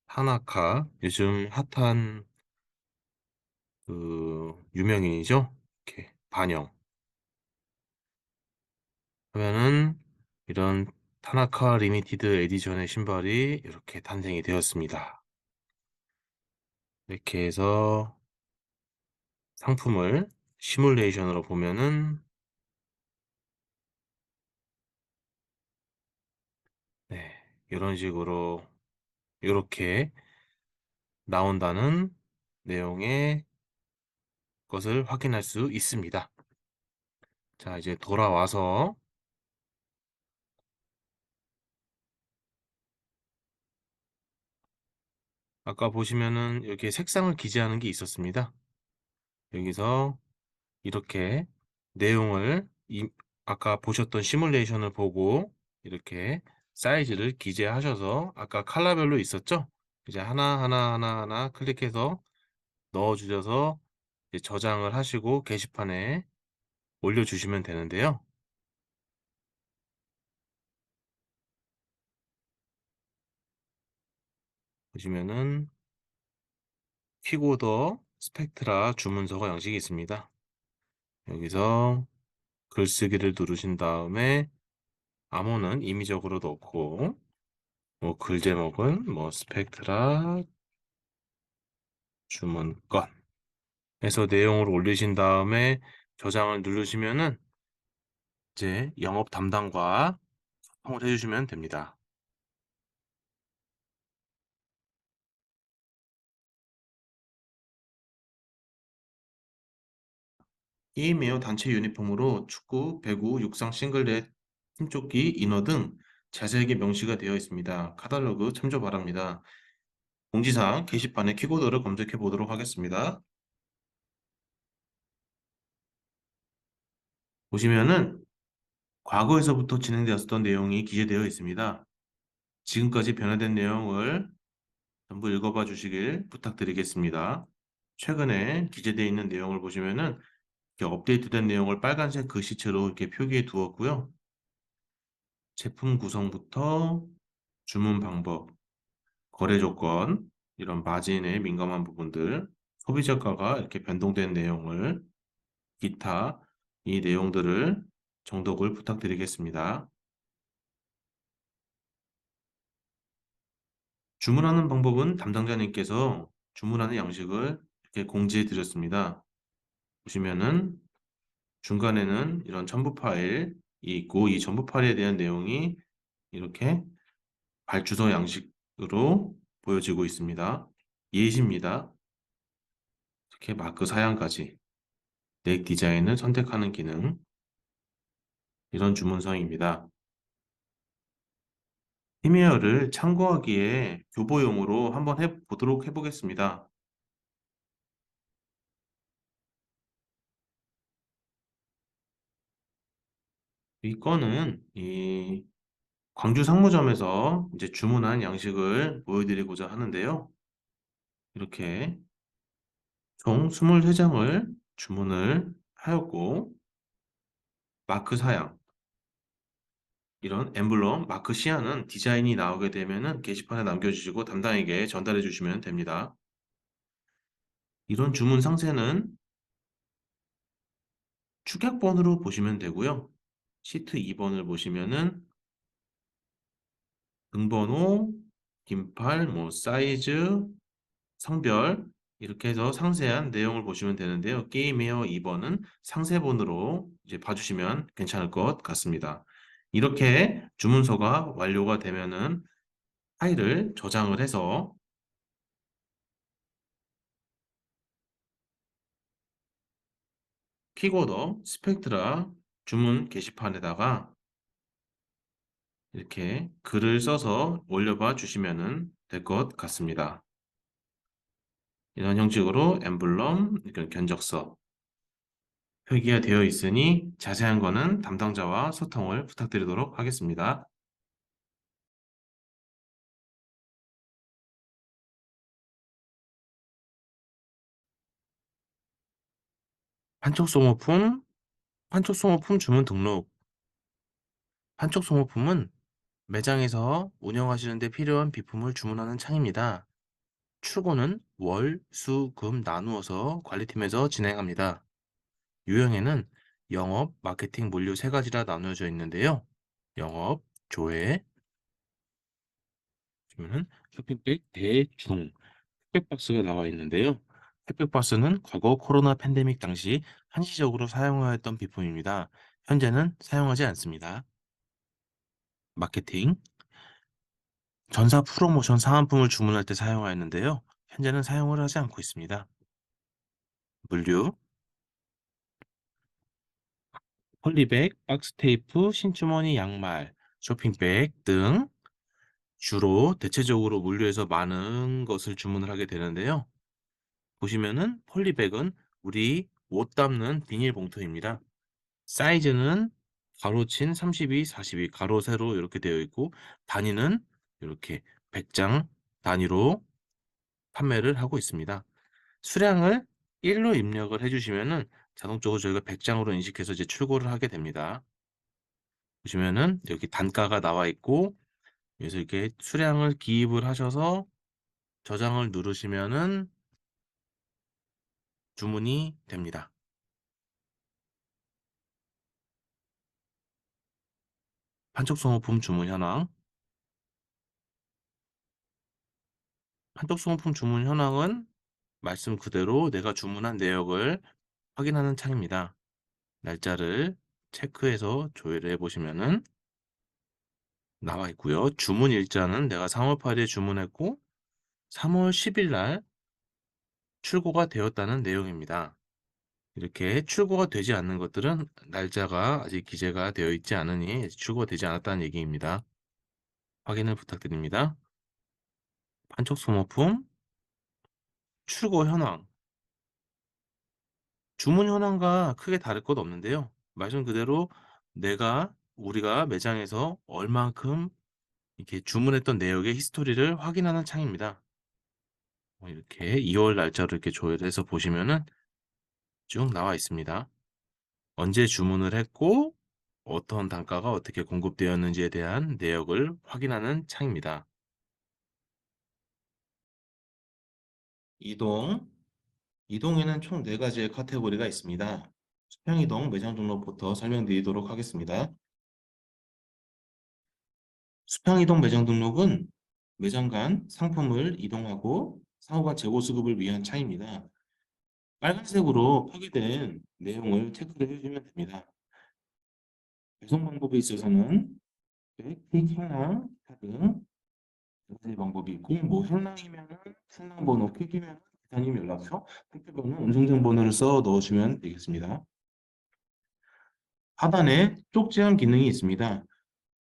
하나카, 요즘 핫한 그 유명인이죠. 이렇게 반영 하면은 이런 타나카 리미티드 에디션의 신발이 이렇게 탄생이 되었습니다. 이렇게 해서 상품을 시뮬레이션으로 보면은 네, 이런 식으로 이렇게 나온다는 내용의 것을 확인할 수 있습니다. 자, 이제 돌아와서 아까 보시면은 이렇게 색상을 기재하는 게 있었습니다. 여기서 이렇게 내용을 아까 보셨던 시뮬레이션을 보고 이렇게 사이즈를 기재하셔서 아까 컬러별로 있었죠? 이제 하나 클릭해서 넣어 주셔서 저장을 하시고 게시판에 올려주시면 되는데요. 보시면은 퀵오더 스펙트라 주문서가 양식이 있습니다. 여기서 글쓰기를 누르신 다음에 암호는 임의적으로 넣고 뭐 글 제목은 뭐 스펙트라 주문건 해서 내용을 올리신 다음에 저장을 누르시면은 이제 영업 담당과 소통을 해주시면 됩니다. 게임웨어 단체 유니폼으로 축구, 배구, 육상, 싱글렛, 팀조끼, 인어 등 자세하게 명시가 되어 있습니다. 카탈로그 참조 바랍니다. 공지사항 게시판에 키보드를 검색해 보도록 하겠습니다. 보시면은 과거에서부터 진행되었던 내용이 기재되어 있습니다. 지금까지 변화된 내용을 전부 읽어봐 주시길 부탁드리겠습니다. 최근에 기재되어 있는 내용을 보시면은 이렇게 업데이트된 내용을 빨간색 글씨체로 이렇게 표기해 두었고요. 제품 구성부터 주문 방법, 거래 조건, 이런 마진에 민감한 부분들, 소비자가가 이렇게 변동된 내용을 기타 이 내용들을 정독을 부탁드리겠습니다. 주문하는 방법은 담당자님께서 주문하는 양식을 이렇게 공지해 드렸습니다. 보시면은 중간에는 이런 첨부 파일이 있고 이 첨부 파일에 대한 내용이 이렇게 발주서 양식으로 보여지고 있습니다. 예시입니다. 이렇게 마크 사양까지 넥 디자인을 선택하는 기능 이런 주문서입니다. 프리미어를 참고하기에 교보용으로 한번 해보도록 해보겠습니다. 이 건은 이 광주 상무점에서 이제 주문한 양식을 보여드리고자 하는데요. 이렇게 총 23장을 주문을 하였고 마크 사양 이런 엠블럼 마크 시야는 디자인이 나오게 되면은 게시판에 남겨주시고 담당에게 전달해 주시면 됩니다. 이런 주문 상세는 축약번으로 보시면 되고요. 시트 2번을 보시면은 등번호, 긴팔, 뭐 사이즈, 성별 이렇게 해서 상세한 내용을 보시면 되는데요. 게임웨어 2번은 상세본으로 이제 봐주시면 괜찮을 것 같습니다. 이렇게 주문서가 완료가 되면은 파일을 저장을 해서 키고더, 스펙트라, 주문 게시판에다가 이렇게 글을 써서 올려봐 주시면 될 것 같습니다. 이런 형식으로 엠블럼, 이런 견적서 표기가 되어 있으니 자세한 거는 담당자와 소통을 부탁드리도록 하겠습니다. 판촉소모품, 판촉소모품 주문 등록. 판촉소모품은 매장에서 운영하시는 데 필요한 비품을 주문하는 창입니다. 출고는 월, 수, 금 나누어서 관리팀에서 진행합니다. 유형에는 영업, 마케팅, 물류 세 가지라 나누어져 있는데요. 영업, 조회, 그러면은 쇼핑백 대중, 택배박스가 나와 있는데요. 택배박스는 과거 코로나 팬데믹 당시 한시적으로 사용하였던 비품입니다. 현재는 사용하지 않습니다. 마케팅, 전사 프로모션 사은품을 주문할 때 사용하였는데요. 현재는 사용을 하지 않고 있습니다. 물류, 폴리백, 박스테이프, 신주머니 양말, 쇼핑백 등 주로 대체적으로 물류에서 많은 것을 주문을 하게 되는데요. 보시면은 폴리백은 우리 옷 담는 비닐봉투입니다. 사이즈는 가로친 32, 42, 가로 세로 이렇게 되어 있고 단위는 이렇게 100장 단위로 판매를 하고 있습니다. 수량을 1로 입력을 해주시면은 자동적으로 저희가 100장으로 인식해서 이제 출고를 하게 됩니다. 보시면은 여기 단가가 나와 있고 그래서 이렇게 수량을 기입을 하셔서 저장을 누르시면은 주문이 됩니다. 판촉소모품 주문 현황. 판촉소모품 주문 현황은 말씀 그대로 내가 주문한 내역을 확인하는 창입니다. 날짜를 체크해서 조회를 해보시면은 나와 있고요. 주문 일자는 내가 3월 8일에 주문했고 3월 10일 날 출고가 되었다는 내용입니다. 이렇게 출고가 되지 않는 것들은 날짜가 아직 기재가 되어 있지 않으니 출고가 되지 않았다는 얘기입니다. 확인을 부탁드립니다. 판촉 소모품 출고 현황. 주문 현황과 크게 다를 것 없는데요. 말씀 그대로 우리가 매장에서 얼만큼 이렇게 주문했던 내역의 히스토리를 확인하는 창입니다. 이렇게 2월 날짜로 이렇게 조회를 해서 보시면은 쭉 나와 있습니다. 언제 주문을 했고 어떤 단가가 어떻게 공급되었는지에 대한 내역을 확인하는 창입니다. 이동. 이동에는 총 4가지의 카테고리가 있습니다. 수평이동 매장 등록부터 설명드리도록 하겠습니다. 수평이동 매장 등록은 매장 간 상품을 이동하고 상호 간 재고 수급을 위한 창입니다. 빨간색으로 표기된 내용을 체크를 해주시면 됩니다. 배송 방법에 있어서는 퀵, 현황, 등 두 가지 방법이 있고 뭐 현황이면은 현황 번호, 퀵이면 기사님 연락처, 택배번호, 운송장 번호를 써 넣으시면 되겠습니다. 하단에 쪽지함 기능이 있습니다.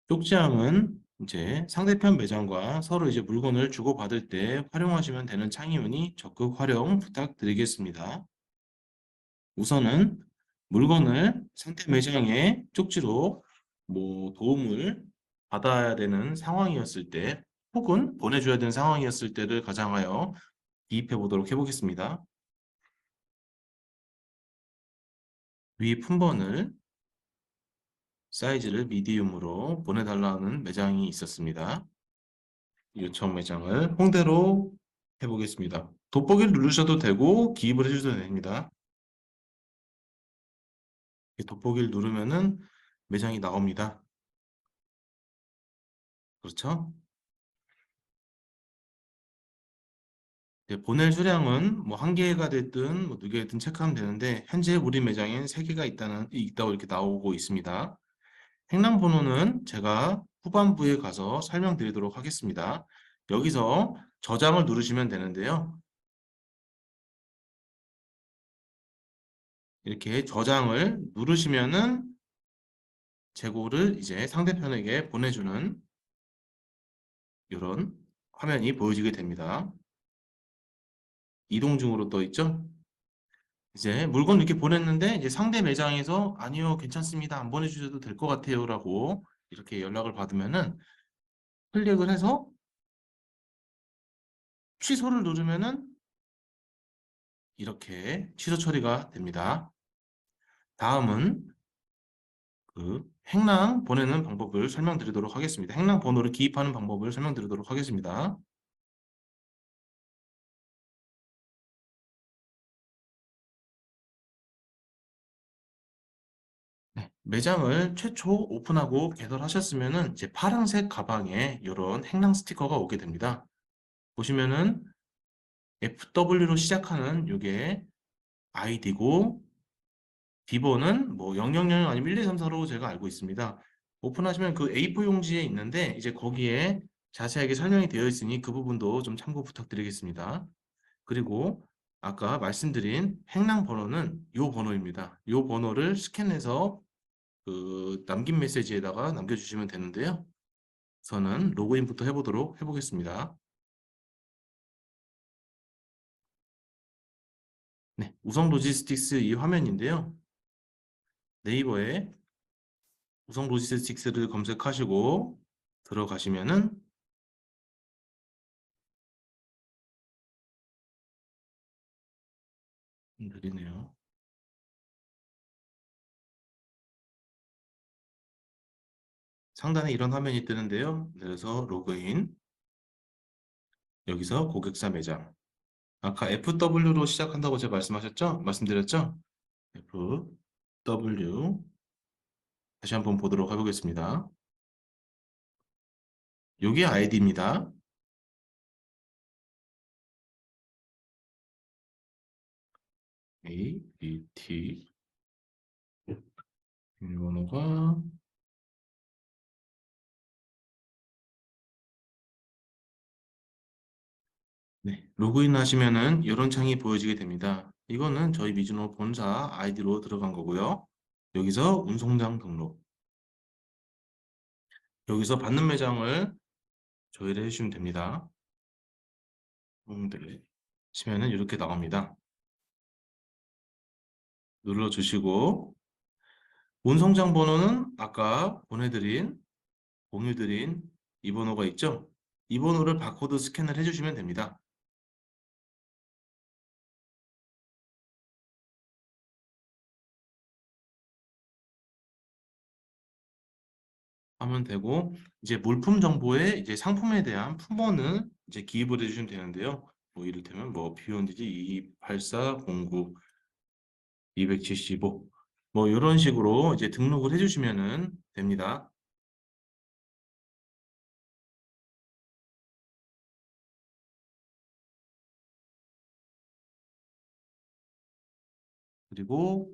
쪽지함은 이제 상대편 매장과 서로 이제 물건을 주고받을 때 활용하시면 되는 창이오니 적극 활용 부탁드리겠습니다. 우선은 물건을 상대 매장에 쪽지로 뭐 도움을 받아야 되는 상황이었을 때 혹은 보내줘야 되는 상황이었을 때를 가장하여 기입해 보도록 해보겠습니다. 위 품번을 사이즈를 미디움으로 보내달라는 매장이 있었습니다. 요청 매장을 홍대로 해보겠습니다. 돋보기를 누르셔도 되고 기입을 해주셔도 됩니다. 돋보기를 누르면은 매장이 나옵니다. 그렇죠? 네, 보낼 수량은 뭐 한 개가 됐든 뭐 두 개가 됐든 체크하면 되는데 현재 우리 매장엔 세 개가 있다고 이렇게 나오고 있습니다. 행람 번호는 제가 후반부에 가서 설명드리도록 하겠습니다. 여기서 저장을 누르시면 되는데요. 이렇게 저장을 누르시면은 재고를 이제 상대편에게 보내주는 이런 화면이 보여지게 됩니다. 이동 중으로 떠 있죠? 이제 물건 이렇게 보냈는데 이제 상대 매장에서 아니요, 괜찮습니다. 안 보내주셔도 될 것 같아요라고 이렇게 연락을 받으면은 클릭을 해서 취소를 누르면은 이렇게 취소 처리가 됩니다. 다음은 그 행랑 보내는 방법을 설명드리도록 하겠습니다. 행랑 번호를 기입하는 방법을 설명드리도록 하겠습니다. 네, 매장을 최초 오픈하고 개설하셨으면은 이제 파란색 가방에 이런 행랑 스티커가 오게 됩니다. 보시면은 FW로 시작하는 이게 아이디고 비번은 뭐 000 아니면 1234로 제가 알고 있습니다. 오픈하시면 그 A4 용지에 있는데 이제 거기에 자세하게 설명이 되어 있으니 그 부분도 좀 참고 부탁드리겠습니다. 그리고 아까 말씀드린 행랑 번호는 이 번호입니다. 이 번호를 스캔해서 그 남긴 메시지에다가 남겨주시면 되는데요. 우선은 로그인부터 해보겠습니다. 네, 우성 로지스틱스 이 화면인데요. 네이버에 우성 로지스틱스를 검색하시고 들어가시면은 느리네요. 상단에 이런 화면이 뜨는데요. 그래서 로그인, 여기서 고객사 매장. 아까 FW로 시작한다고 제가 말씀드렸죠? FW. 다시 한번 보도록 해보겠습니다. 여기 아이디입니다. A, B, T. 비밀번호가 네, 로그인 하시면은 이런 창이 보여지게 됩니다. 이거는 저희 미즈노 본사 아이디로 들어간 거고요. 여기서 운송장 등록. 여기서 받는 매장을 조회를 해주시면 됩니다. 네. 치면은 이렇게 나옵니다. 눌러주시고 운송장 번호는 아까 공유드린 이 번호가 있죠? 이 번호를 바코드 스캔을 해주시면 됩니다. 하면 되고 이제 물품 정보에 이제 상품에 대한 품번을 이제 기입을 해주시면 되는데요. 뭐 이를테면 뭐 PONDG 228409 275 뭐 이런 식으로 이제 등록을 해주시면은 됩니다. 그리고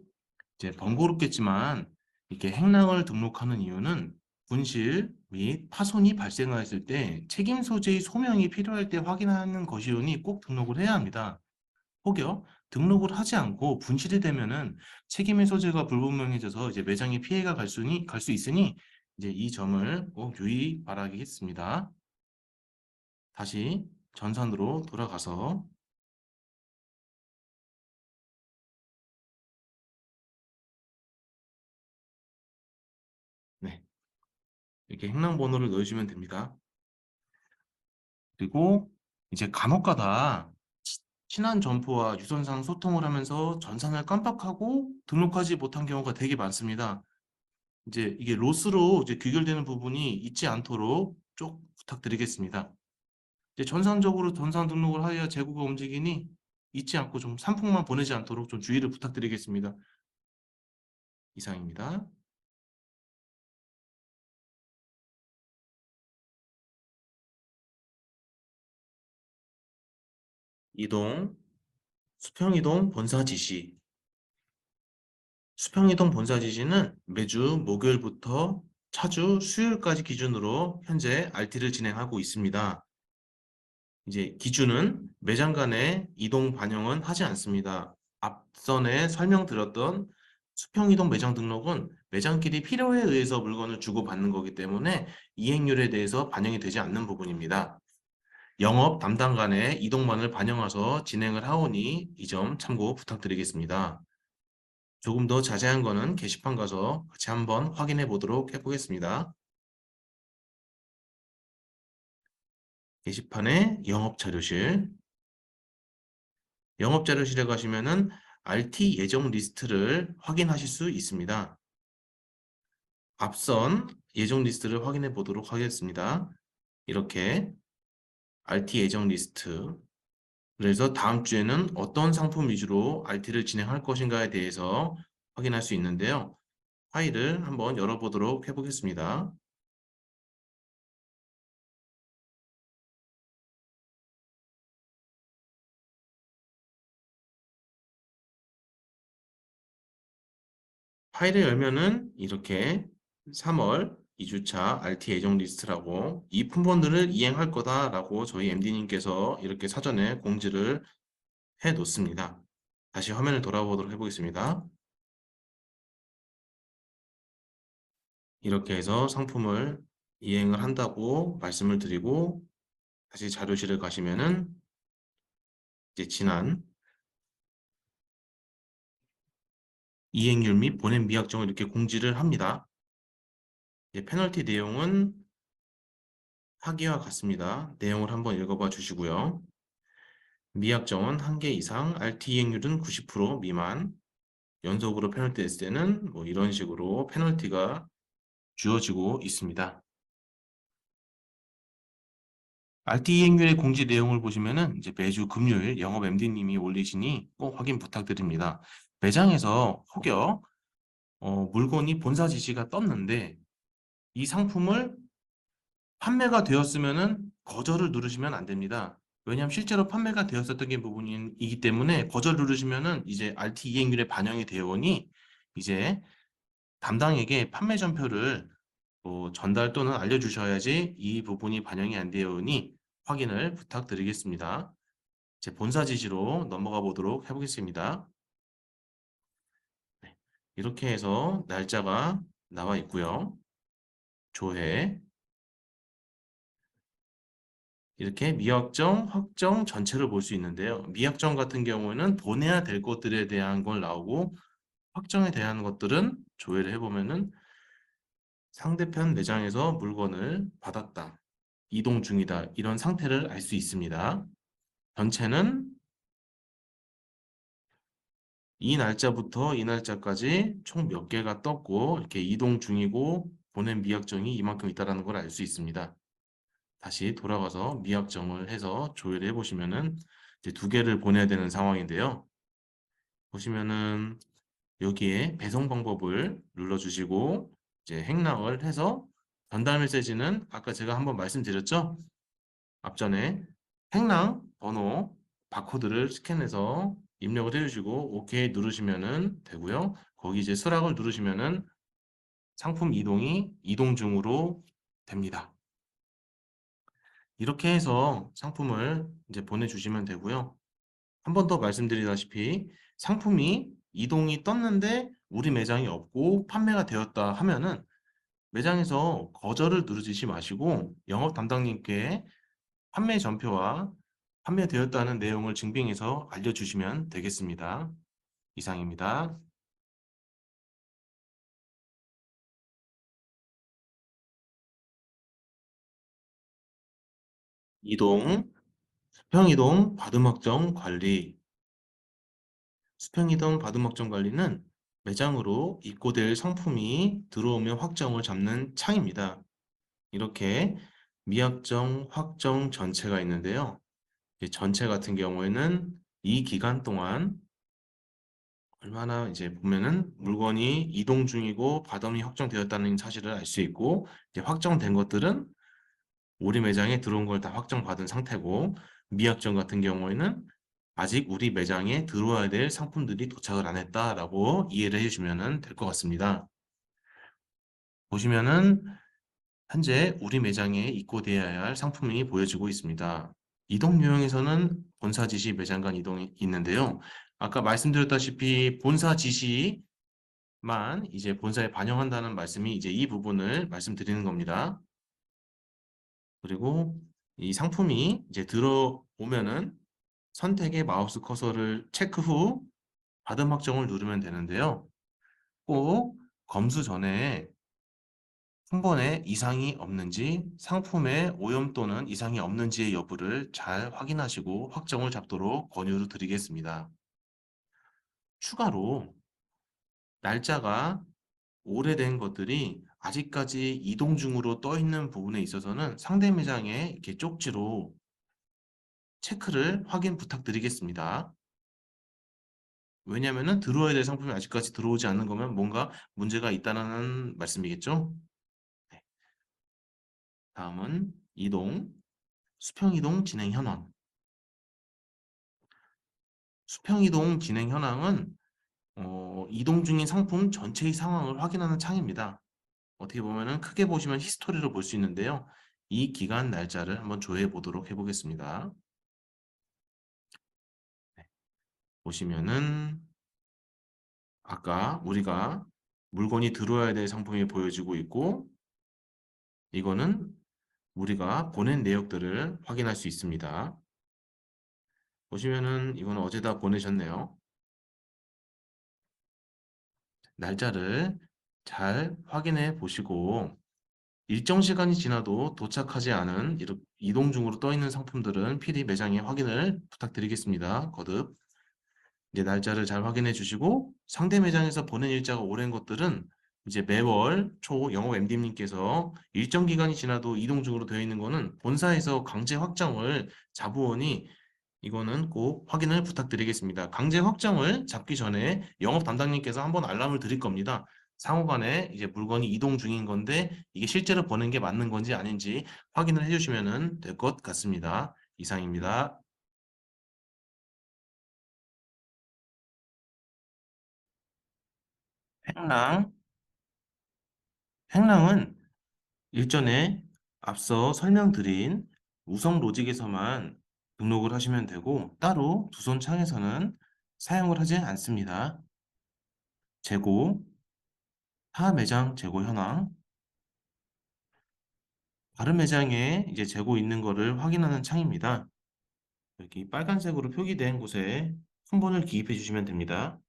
이제 번거롭겠지만 이렇게 행랑을 등록하는 이유는 분실 및 파손이 발생하였을 때 책임 소재의 소명이 필요할 때 확인하는 것이오니 꼭 등록을 해야 합니다. 혹여 등록을 하지 않고 분실이 되면은 책임의 소재가 불분명해져서 이제 매장에 피해가 갈 수 있으니 이제 이 점을 꼭 유의 바라겠습니다. 다시 전산으로 돌아가서 네, 이렇게 행랑 번호를 넣으시면 됩니다. 그리고 이제 간혹가다 친한 점포와 유선상 소통을 하면서 전산을 깜빡하고 등록하지 못한 경우가 되게 많습니다. 이제 이게 로스로 이제 귀결되는 부분이 있지 않도록 쭉 부탁드리겠습니다. 이제 전산적으로 전산 등록을 하여야 재고가 움직이니 잊지 않고 좀 산품만 보내지 않도록 좀 주의를 부탁드리겠습니다. 이상입니다. 이동, 수평이동 본사 지시. 수평이동 본사 지시는 매주 목요일부터 차주 수요일까지 기준으로 현재 RT를 진행하고 있습니다. 이제 기준은 매장 간의 이동 반영은 하지 않습니다. 앞선에 설명드렸던 수평이동 매장 등록은 매장끼리 필요에 의해서 물건을 주고받는 거기 때문에 이행률에 대해서 반영이 되지 않는 부분입니다. 영업 담당 간의 이동만을 반영해서 진행을 하오니 이 점 참고 부탁드리겠습니다. 조금 더 자세한 거는 게시판 가서 같이 한번 확인해 보도록 해보겠습니다. 게시판에 영업자료실, 영업자료실에 가시면은 RT 예정 리스트를 확인하실 수 있습니다. 앞선 예정 리스트를 확인해 보도록 하겠습니다. 이렇게 RT 예정 리스트, 그래서 다음 주에는 어떤 상품 위주로 RT를 진행할 것인가에 대해서 확인할 수 있는데요. 파일을 한번 열어보도록 해보겠습니다. 파일을 열면은 이렇게 3월 2주차 RT 예정 리스트라고 이 품번들을 이행할 거다라고 저희 MD님께서 이렇게 사전에 공지를 해 놓습니다. 다시 화면을 돌아보도록 해보겠습니다. 이렇게 해서 상품을 이행을 한다고 말씀을 드리고 다시 자료실을 가시면은 이제 지난 이행률 및 본행 미약정을 이렇게 공지를 합니다. 이제 페널티 내용은 하기와 같습니다. 내용을 한번 읽어봐 주시고요. 미약정은 1개 이상, RT 이행률은 90% 미만, 연속으로 페널티 냈을 때는 뭐 이런 식으로 페널티가 주어지고 있습니다. RT 이행률의 공지 내용을 보시면은 이제 매주 금요일 영업 MD님이 올리시니 꼭 확인 부탁드립니다. 매장에서 혹여 물건이 본사 지시가 떴는데 이 상품을 판매가 되었으면은 거절을 누르시면 안 됩니다. 왜냐하면 실제로 판매가 되었었던 게 부분이기 때문에 거절 누르시면은 이제 RT 이행률에 반영이 되어 오니 이제 담당에게 판매 전표를 전달 또는 알려주셔야지 이 부분이 반영이 안 되어 오니 확인을 부탁드리겠습니다. 제 본사 지시로 넘어가 보도록 해보겠습니다. 네, 이렇게 해서 날짜가 나와 있고요. 조회, 이렇게 미확정, 확정 전체를 볼 수 있는데요. 미확정 같은 경우에는 보내야 될 것들에 대한 걸 나오고 확정에 대한 것들은 조회를 해보면은 상대편 매장에서 물건을 받았다, 이동 중이다 이런 상태를 알 수 있습니다. 전체는 이 날짜부터 이 날짜까지 총 몇 개가 떴고 이렇게 이동 중이고 보낸 미확정이 이만큼 있다는 걸 알 수 있습니다. 다시 돌아가서 미확정을 해서 조회를 해보시면은 이제 2개를 보내야 되는 상황인데요. 보시면은 여기에 배송 방법을 눌러주시고 이제 행락을 해서 전달 메시지는 아까 제가 한번 말씀드렸죠? 앞전에 행락 번호 바코드를 스캔해서 입력을 해주시고 OK 누르시면은 되고요. 거기 이제 수락을 누르시면은 상품 이동이 이동 중으로 됩니다. 이렇게 해서 상품을 이제 보내주시면 되고요. 한 번 더 말씀드리다시피 상품이 이동이 떴는데 우리 매장이 없고 판매가 되었다 하면은 매장에서 거절을 누르지 마시고 영업 담당님께 판매 전표와 판매되었다는 내용을 증빙해서 알려주시면 되겠습니다. 이상입니다. 이동, 수평이동 받음확정 관리. 수평이동 받음확정 관리는 매장으로 입고될 상품이 들어오면 확정을 잡는 창입니다. 이렇게 미확정, 확정 전체가 있는데요. 이 전체 같은 경우에는 이 기간 동안 얼마나 이제 보면은 물건이 이동 중이고 받음이 확정되었다는 사실을 알 수 있고 이제 확정된 것들은 우리 매장에 들어온 걸 다 확정받은 상태고 미확정 같은 경우에는 아직 우리 매장에 들어와야 될 상품들이 도착을 안 했다라고 이해를 해주시면 될 것 같습니다. 보시면은 현재 우리 매장에 입고되어야 할 상품이 보여지고 있습니다. 이동 요령에서는 본사 지시 매장 간 이동이 있는데요. 아까 말씀드렸다시피 본사 지시만 이제 본사에 반영한다는 말씀이 이제 이 부분을 말씀드리는 겁니다. 그리고 이 상품이 이제 들어오면은 선택의 마우스 커서를 체크 후 받음 확정을 누르면 되는데요. 꼭 검수 전에 품번에 이상이 없는지, 상품에 오염 또는 이상이 없는지의 여부를 잘 확인하시고 확정을 잡도록 권유를 드리겠습니다. 추가로 날짜가 오래된 것들이 아직까지 이동 중으로 떠 있는 부분에 있어서는 상대 매장에 이렇게 쪽지로 체크를 확인 부탁드리겠습니다. 왜냐하면 들어와야 될 상품이 아직까지 들어오지 않는 거면 뭔가 문제가 있다는 말씀이겠죠? 네. 다음은 이동, 수평이동 진행 현황. 수평이동 진행 현황은 이동 중인 상품 전체의 상황을 확인하는 창입니다. 어떻게 보면은 크게 보시면 히스토리를 볼 수 있는데요. 이 기간 날짜를 한번 조회해 보도록 해보겠습니다. 네. 보시면은 아까 우리가 물건이 들어와야 될 상품이 보여지고 있고 이거는 우리가 보낸 내역들을 확인할 수 있습니다. 보시면은 이거는 어제다 보내셨네요. 날짜를 잘 확인해 보시고 일정 시간이 지나도 도착하지 않은 이동 중으로 떠 있는 상품들은 PD 매장에 확인을 부탁드리겠습니다. 거듭. 이제 날짜를 잘 확인해 주시고 상대 매장에서 보낸 일자가 오랜 것들은 이제 매월 초 영업 MD님께서 일정 기간이 지나도 이동 중으로 되어 있는 거는 본사에서 강제 확정을 자부오니 이거는 꼭 확인을 부탁드리겠습니다. 강제 확정을 잡기 전에 영업 담당님께서 한번 알람을 드릴 겁니다. 상호간에 이제 물건이 이동 중인 건데 이게 실제로 보낸 게 맞는 건지 아닌지 확인을 해주시면 될 것 같습니다. 이상입니다. 행랑. 행랑은 일전에 앞서 설명드린 우성 로직에서만 등록을 하시면 되고 따로 두손 창에서는 사용을 하지 않습니다. 재고, 타 매장 재고 현황, 다른 매장에 이제 재고 있는 거를 확인하는 창입니다. 여기 빨간색으로 표기된 곳에 품번을 기입해 주시면 됩니다.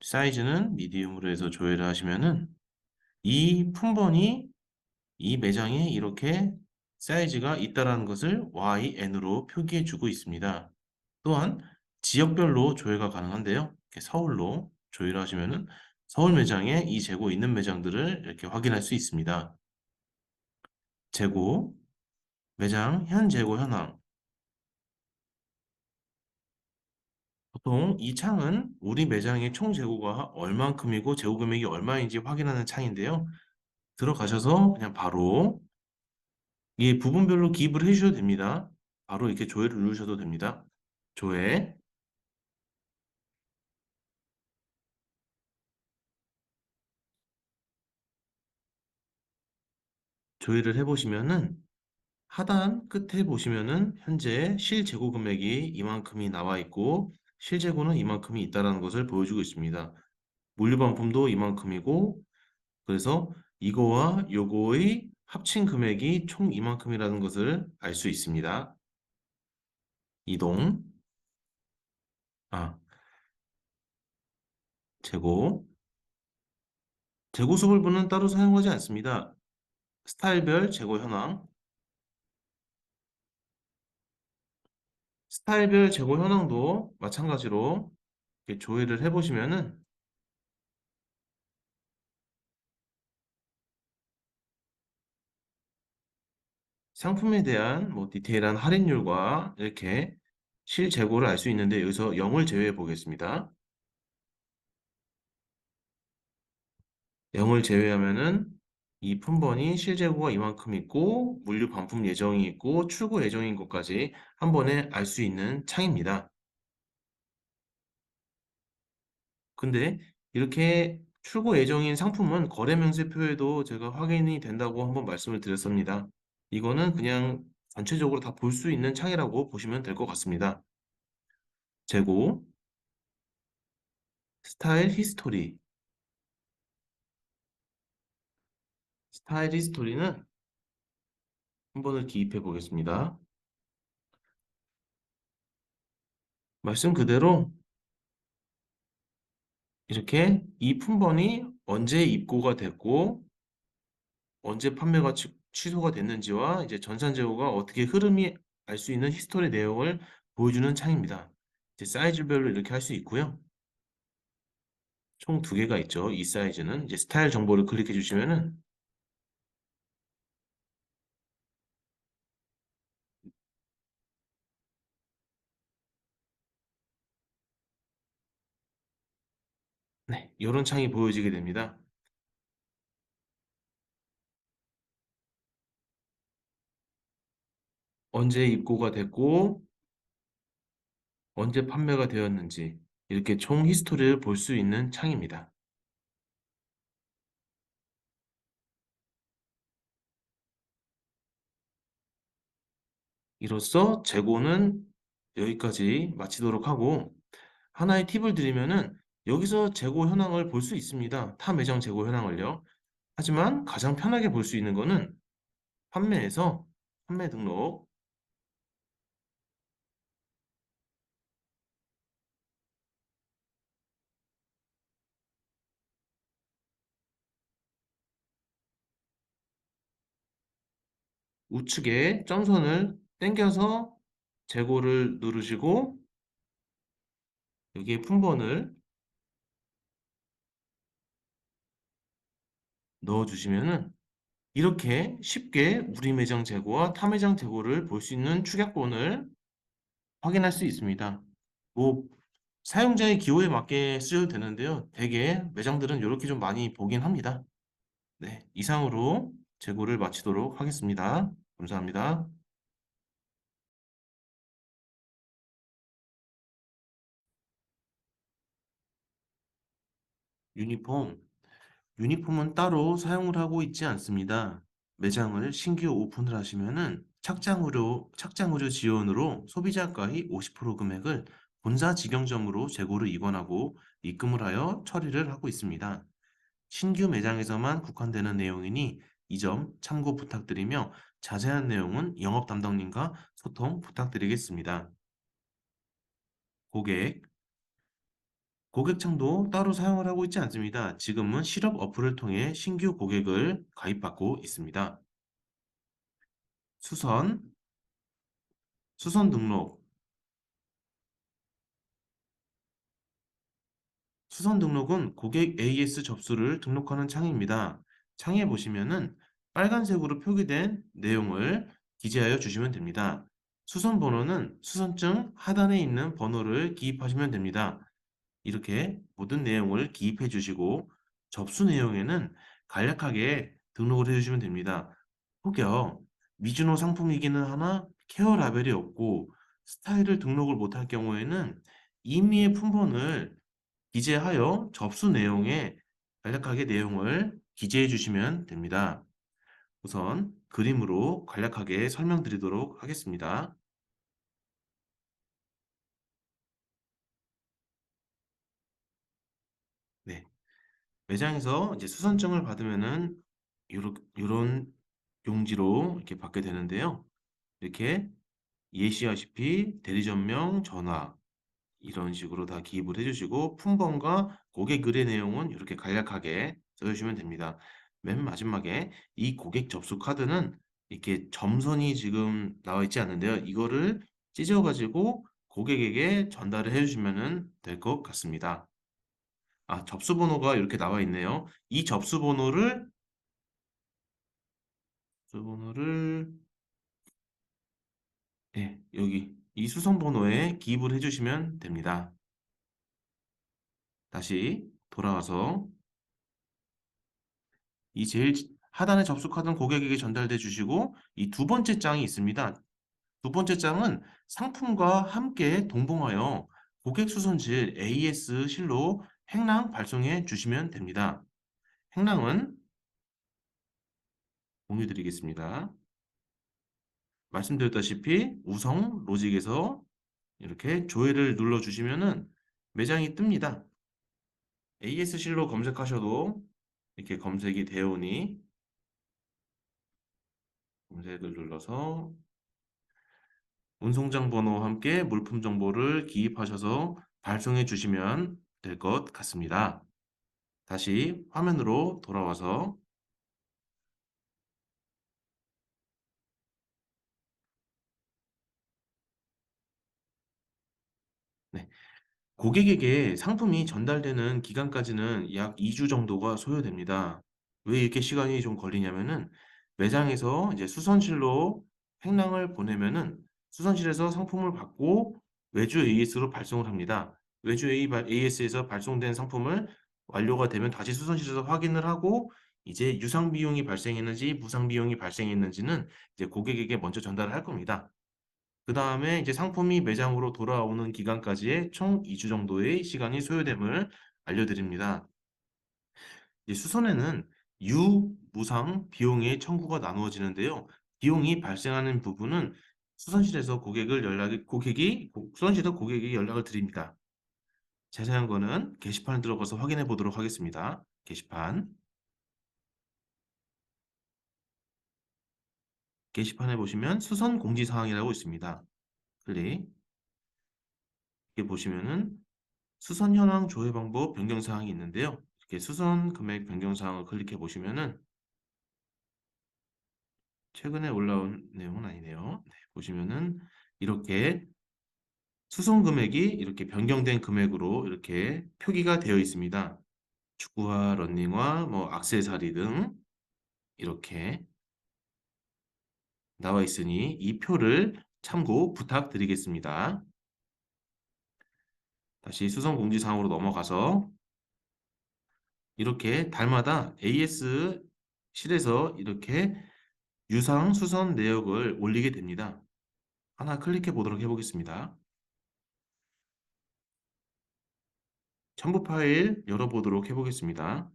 사이즈는 미디움으로 해서 조회를 하시면은 이 품번이 이 매장에 이렇게 사이즈가 있다라는 것을 YN으로 표기해 주고 있습니다. 또한 지역별로 조회가 가능한데요. 이렇게 서울로 조회를 하시면은 서울 매장에 이 재고 있는 매장들을 이렇게 확인할 수 있습니다. 재고, 매장 현 재고 현황. 보통 이 창은 우리 매장의 총 재고가 얼만큼이고 재고 금액이 얼마인지 확인하는 창인데요. 들어가셔서 그냥 바로 이 부분별로 기입을 해주셔도 됩니다. 바로 이렇게 조회를 누르셔도 됩니다. 조회, 조회를 해보시면은 하단 끝에 보시면은 현재 실재고 금액이 이만큼이 나와 있고 실재고는 이만큼이 있다는 것을 보여주고 있습니다. 물류반품도 이만큼이고 그래서 이거와 요거의 합친 금액이 총 이만큼이라는 것을 알 수 있습니다. 이동, 아, 재고. 재고 수불부는 따로 사용하지 않습니다. 스타일별 재고 현황. 스타일별 재고 현황도 마찬가지로 이렇게 조회를 해보시면은 상품에 대한 뭐 디테일한 할인율과 이렇게 실재고를 알 수 있는데 여기서 0을 제외해 보겠습니다. 0을 제외하면은 이 품번이 실재고가 이만큼 있고 물류 반품 예정이 있고 출고 예정인 것까지 한 번에 알 수 있는 창입니다. 근데 이렇게 출고 예정인 상품은 거래 명세표에도 제가 확인이 된다고 한번 말씀을 드렸습니다. 이거는 그냥 전체적으로 다 볼 수 있는 창이라고 보시면 될 것 같습니다. 재고, 스타일 히스토리. 스타일 히스토리는 한 번을 기입해 보겠습니다. 말씀 그대로 이렇게 이 품번이 언제 입고가 됐고 언제 판매가 취소가 됐는지와 이제 전산 제고가 어떻게 흐름이 알 수 있는 히스토리 내용을 보여주는 창입니다. 이제 사이즈별로 이렇게 할 수 있고요. 총 두 개가 있죠. 이 사이즈는 이제 스타일 정보를 클릭해 주시면은 네, 이런 창이 보여지게 됩니다. 언제 입고가 됐고 언제 판매가 되었는지 이렇게 총 히스토리를 볼 수 있는 창입니다. 이로써 재고는 여기까지 마치도록 하고 하나의 팁을 드리면은 여기서 재고 현황을 볼 수 있습니다. 타 매장 재고 현황을요. 하지만 가장 편하게 볼 수 있는 거는 판매에서 판매 등록 우측에 점선을 당겨서 재고를 누르시고 여기에 품번을 넣어주시면은 이렇게 쉽게 우리 매장 재고와 타 매장 재고를 볼 수 있는 축약본을 확인할 수 있습니다. 뭐 사용자의 기호에 맞게 쓰셔도 되는데요. 대개 매장들은 이렇게 좀 많이 보긴 합니다. 네, 이상으로 재고를 마치도록 하겠습니다. 감사합니다. 유니폼. 유니폼은 따로 사용을 하고 있지 않습니다. 매장을 신규 오픈을 하시면은 착장의료 지원으로 소비자가의 50% 금액을 본사 직영점으로 재고를 입원하고 입금을 하여 처리를 하고 있습니다. 신규 매장에서만 국한되는 내용이니 이 점 참고 부탁드리며 자세한 내용은 영업 담당님과 소통 부탁드리겠습니다. 고객, 고객창도 따로 사용을 하고 있지 않습니다. 지금은 실업 어플을 통해 신규 고객을 가입받고 있습니다. 수선, 수선 등록, 수선 등록은 고객 AS 접수를 등록하는 창입니다. 창에 보시면은 빨간색으로 표기된 내용을 기재하여 주시면 됩니다. 수선 번호는 수선증 하단에 있는 번호를 기입하시면 됩니다. 이렇게 모든 내용을 기입해 주시고 접수 내용에는 간략하게 등록을 해 주시면 됩니다. 혹여 미즈노 상품이기는 하나 케어 라벨이 없고 스타일을 등록을 못할 경우에는 임의의 품번을 기재하여 접수 내용에 간략하게 내용을 기재해 주시면 됩니다. 우선 그림으로 간략하게 설명드리도록 하겠습니다. 네. 매장에서 이제 수선증을 받으면은 요런 용지로 이렇게 받게 되는데요. 이렇게 예시하시피 대리점명 전화 이런 식으로 다 기입을 해주시고 품번과 고객 의뢰 내용은 이렇게 간략하게 써주시면 됩니다. 맨 마지막에 이 고객 접수 카드는 이렇게 점선이 지금 나와 있지 않는데요. 이거를 찢어가지고 고객에게 전달을 해주시면 될 것 같습니다. 아, 접수 번호가 이렇게 나와 있네요. 이 접수 번호를 네, 여기 이 수송 번호에 기입을 해주시면 됩니다. 다시 돌아와서 이 제일 하단에 접수 카드는 고객에게 전달돼 주시고 이 두 번째 장이 있습니다. 두 번째 장은 상품과 함께 동봉하여 고객 수선실 AS 실로 행랑 발송해 주시면 됩니다. 행랑은 공유 드리겠습니다. 말씀드렸다시피 우성 로직에서 이렇게 조회를 눌러주시면은 매장이 뜹니다. AS실로 검색하셔도 이렇게 검색이 되오니 검색을 눌러서 운송장 번호와 함께 물품 정보를 기입하셔서 발송해 주시면 될 것 같습니다. 다시 화면으로 돌아와서 네, 고객에게 상품이 전달되는 기간까지는 약 2주 정도가 소요됩니다. 왜 이렇게 시간이 좀 걸리냐면은 매장에서 이제 수선실로 횡랑을 보내면은 수선실에서 상품을 받고 외주 AS로 발송을 합니다. 외주 AS에서 발송된 상품을 완료가 되면 다시 수선실에서 확인을 하고 이제 유상 비용이 발생했는지 무상 비용이 발생했는지는 이제 고객에게 먼저 전달을 할 겁니다. 그 다음에 이제 상품이 매장으로 돌아오는 기간까지의 총 2주 정도의 시간이 소요됨을 알려드립니다. 이제 수선에는 유, 무상, 비용의 청구가 나누어지는데요. 비용이 발생하는 부분은 수선실에서 수선실에서 고객에게 연락을 드립니다. 자세한 거는 게시판에 들어가서 확인해 보도록 하겠습니다. 게시판에 보시면 수선 공지사항이라고 있습니다. 클릭. 이렇게 보시면은 수선 현황 조회 방법 변경 사항이 있는데요. 이렇게 수선 금액 변경 사항을 클릭해 보시면은 최근에 올라온 내용은 아니네요. 네, 보시면은 이렇게 수선 금액이 이렇게 변경된 금액으로 이렇게 표기가 되어 있습니다. 축구화, 러닝화, 뭐 액세서리 등 이렇게 나와 있으니 이 표를 참고 부탁드리겠습니다. 다시 수선 공지 사항으로 넘어가서 이렇게 달마다 AS 실에서 이렇게 유상 수선 내역을 올리게 됩니다. 하나 클릭해 보도록 해보겠습니다. 첨부 파일 열어보도록 해보겠습니다.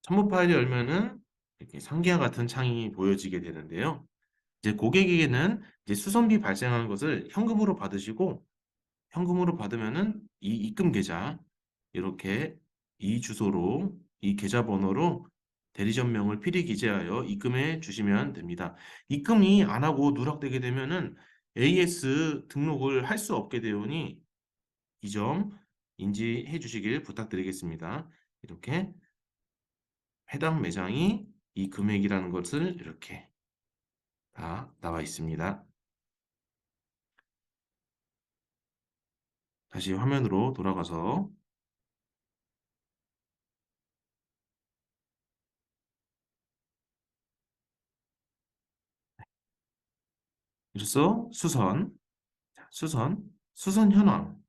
첨부 파일을 열면은 이렇게 상기와 같은 창이 보여지게 되는데요. 이제 고객에게는 이제 수선비 발생한 것을 현금으로 받으시고 현금으로 받으면은 이 입금 계좌 이렇게 이 주소로 이 계좌번호로 대리점명을 필히 기재하여 입금해 주시면 됩니다. 입금이 안 하고 누락되게 되면은 AS 등록을 할 수 없게 되오니 이 점 인지해 주시길 부탁드리겠습니다. 이렇게 해당 매장이 이 금액이라는 것을 이렇게 다 나와 있습니다. 다시 화면으로 돌아가서 이로써 수선 현황,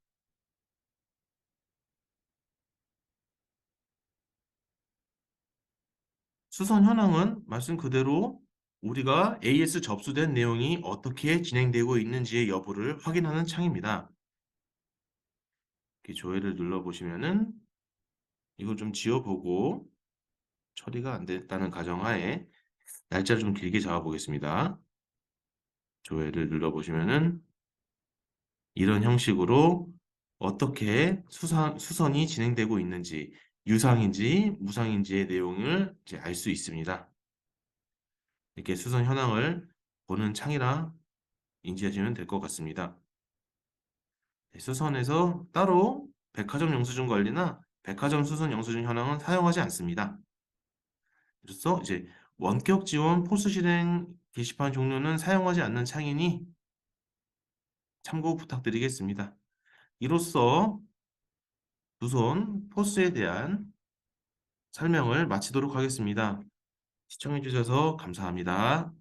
수선 현황은 말씀 그대로 우리가 AS 접수된 내용이 어떻게 진행되고 있는지의 여부를 확인하는 창입니다. 이렇게 조회를 눌러보시면은 이거 좀 지워보고 처리가 안 됐다는 가정하에 날짜를 좀 길게 잡아보겠습니다. 조회를 눌러보시면은 이런 형식으로 어떻게 수선이 진행되고 있는지 유상인지 무상인지의 내용을 이제 알 수 있습니다. 이렇게 수선 현황을 보는 창이라 인지하시면 될 것 같습니다. 네, 수선에서 따로 백화점 영수증 관리나 백화점 수선 영수증 현황은 사용하지 않습니다. 그래서 이제 원격 지원 포스 실행 게시판 종류는 사용하지 않는 창이니 참고 부탁드리겠습니다. 이로써 두손 포스에 대한 설명을 마치도록 하겠습니다. 시청해 주셔서 감사합니다.